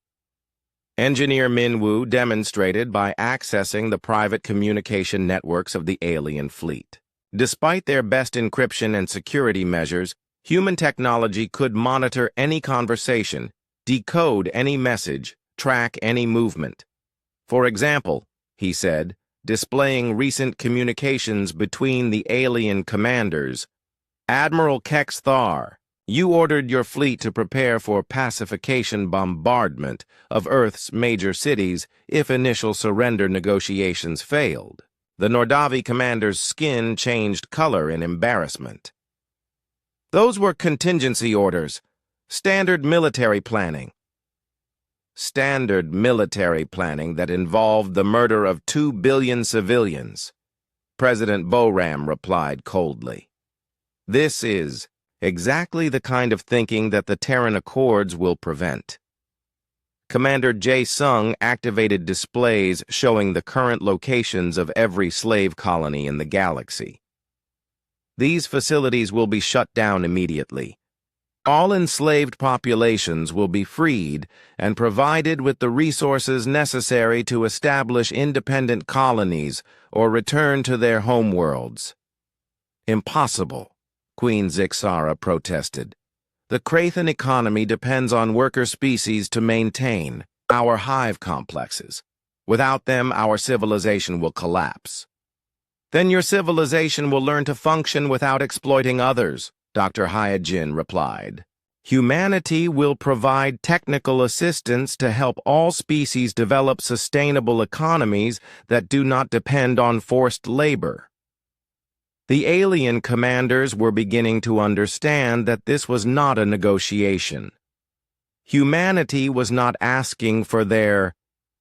Speaker 1: Engineer Minwu demonstrated by accessing the private communication networks of the alien fleet. Despite their best encryption and security measures, human technology could monitor any conversation, decode any message, track any movement. For example, he said, displaying recent communications between the alien commanders. Admiral Kexthar, you ordered your fleet to prepare for pacification bombardment of Earth's major cities if initial surrender negotiations failed. The Nordavi commander's skin changed color in embarrassment. Those were contingency orders, standard military planning. Standard military planning that involved the murder of 2 billion civilians, President Boram replied coldly. This is exactly the kind of thinking that the Terran Accords will prevent. Commander Jae Sung activated displays showing the current locations of every slave colony in the galaxy. These facilities will be shut down immediately. All enslaved populations will be freed and provided with the resources necessary to establish independent colonies or return to their homeworlds. Impossible, Queen Zixara protested. The Krathan economy depends on worker species to maintain our hive complexes. Without them, our civilization will collapse. Then your civilization will learn to function without exploiting others, Dr. Hyojin replied. Humanity will provide technical assistance to help all species develop sustainable economies that do not depend on forced labor. The alien commanders were beginning to understand that this was not a negotiation. Humanity was not asking for their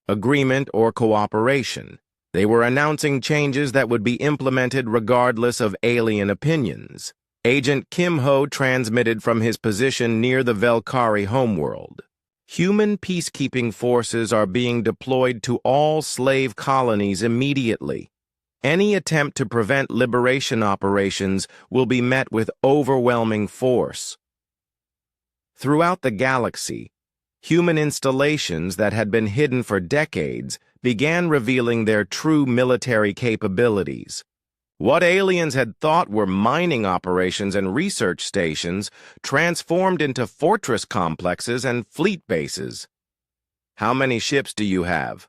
Speaker 1: agreement or cooperation. They were announcing changes that would be implemented regardless of alien opinions. Agent Kim Ho transmitted from his position near the Velkari homeworld. Human peacekeeping forces are being deployed to all slave colonies immediately. Any attempt to prevent liberation operations will be met with overwhelming force. Throughout the galaxy, human installations that had been hidden for decades began revealing their true military capabilities. What aliens had thought were mining operations and research stations transformed into fortress complexes and fleet bases. "How many ships do you have?"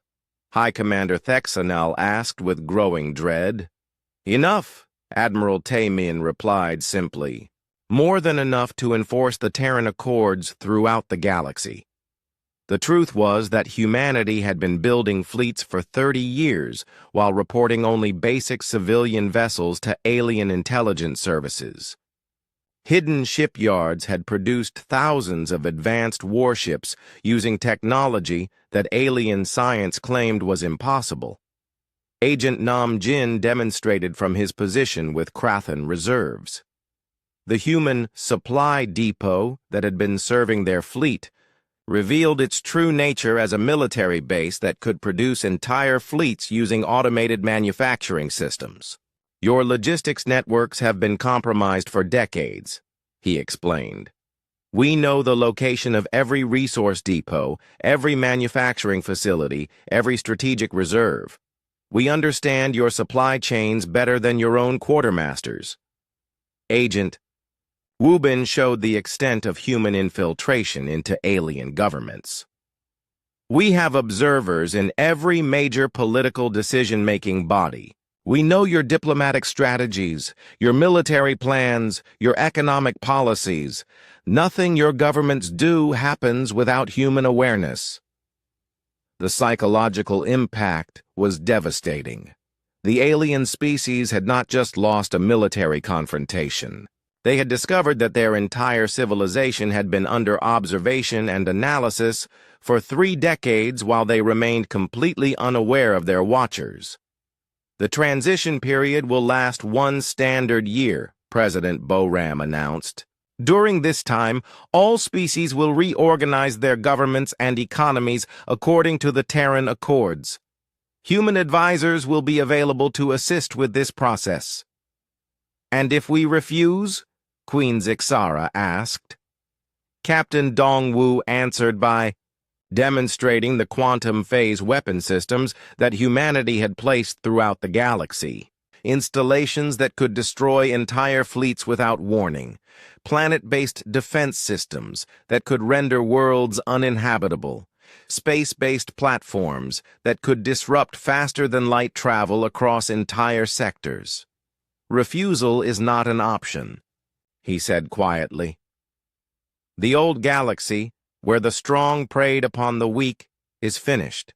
Speaker 1: High Commander Thexanel asked with growing dread. "Enough," Admiral Tamian replied simply. "More than enough to enforce the Terran Accords throughout the galaxy." The truth was that humanity had been building fleets for 30 years while reporting only basic civilian vessels to alien intelligence services. Hidden shipyards had produced thousands of advanced warships using technology that alien science claimed was impossible. Agent Nam Jin demonstrated from his position with Krathan reserves. The human supply depot that had been serving their fleet revealed its true nature as a military base that could produce entire fleets using automated manufacturing systems. "Your logistics networks have been compromised for decades," he explained. "We know the location of every resource depot, every manufacturing facility, every strategic reserve. We understand your supply chains better than your own quartermasters." Agent Wubin showed the extent of human infiltration into alien governments. "We have observers in every major political decision-making body. We know your diplomatic strategies, your military plans, your economic policies. Nothing your governments do happens without human awareness." The psychological impact was devastating. The alien species had not just lost a military confrontation. They had discovered that their entire civilization had been under observation and analysis for 3 decades while they remained completely unaware of their watchers. "The transition period will last 1 standard year," President Boram announced. "During this time, all species will reorganize their governments and economies according to the Terran Accords. Human advisors will be available to assist with this process." "And if we refuse?" Queen Zixara asked. Captain Dongwu answered by demonstrating the quantum phase weapon systems that humanity had placed throughout the galaxy. Installations that could destroy entire fleets without warning. Planet-based defense systems that could render worlds uninhabitable. Space-based platforms that could disrupt faster-than-light travel across entire sectors. "Refusal is not an option," he said quietly. "The old galaxy, where the strong preyed upon the weak, is finished.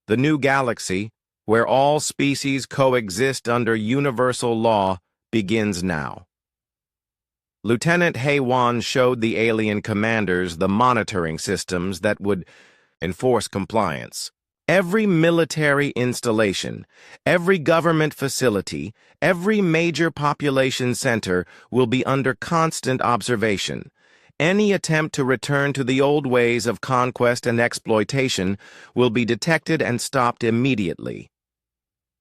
Speaker 1: The new galaxy, where all species coexist under universal law, begins now." Lieutenant Haywan showed the alien commanders the monitoring systems that would enforce compliance. Every military installation, every government facility, every major population center will be under constant observation. Any attempt to return to the old ways of conquest and exploitation will be detected and stopped immediately.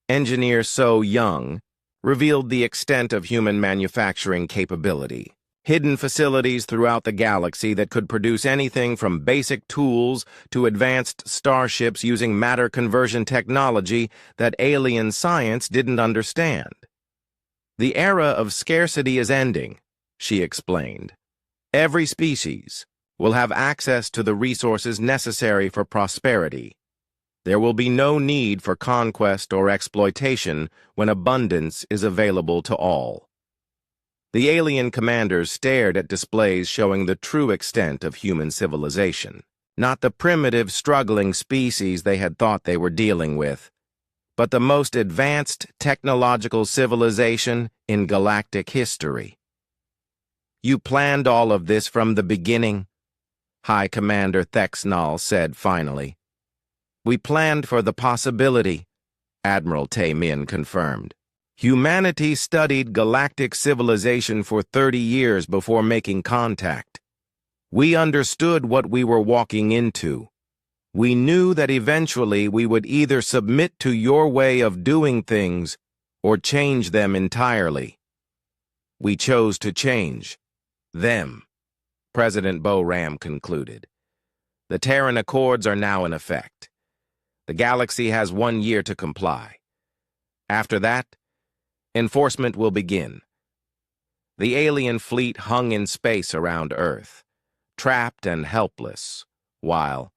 Speaker 1: Engineer So Young revealed the extent of human manufacturing capability. hidden facilities throughout the galaxy that could produce anything from basic tools to advanced starships using matter conversion technology that alien science didn't understand. The era of scarcity is ending, she explained. Every species will have access to the resources necessary for prosperity. There will be no need for conquest or exploitation when abundance is available to all. The alien commanders stared at displays showing the true extent of human civilization, not the primitive, struggling species they had thought they were dealing with, but the most advanced technological civilization in galactic history. "You planned all of this from the beginning?" High Commander Thexnal said finally. "We planned for the possibility," Admiral Tay-Min confirmed. "Humanity studied galactic civilization for 30 years before making contact. We understood what we were walking into. We knew that eventually we would either submit to your way of doing things or change them entirely. We chose to change them," President Bo-Ram concluded. "The Terran Accords are now in effect. The galaxy has 1 year to comply. After that, enforcement will begin." The alien fleet hung in space around Earth, trapped and helpless, while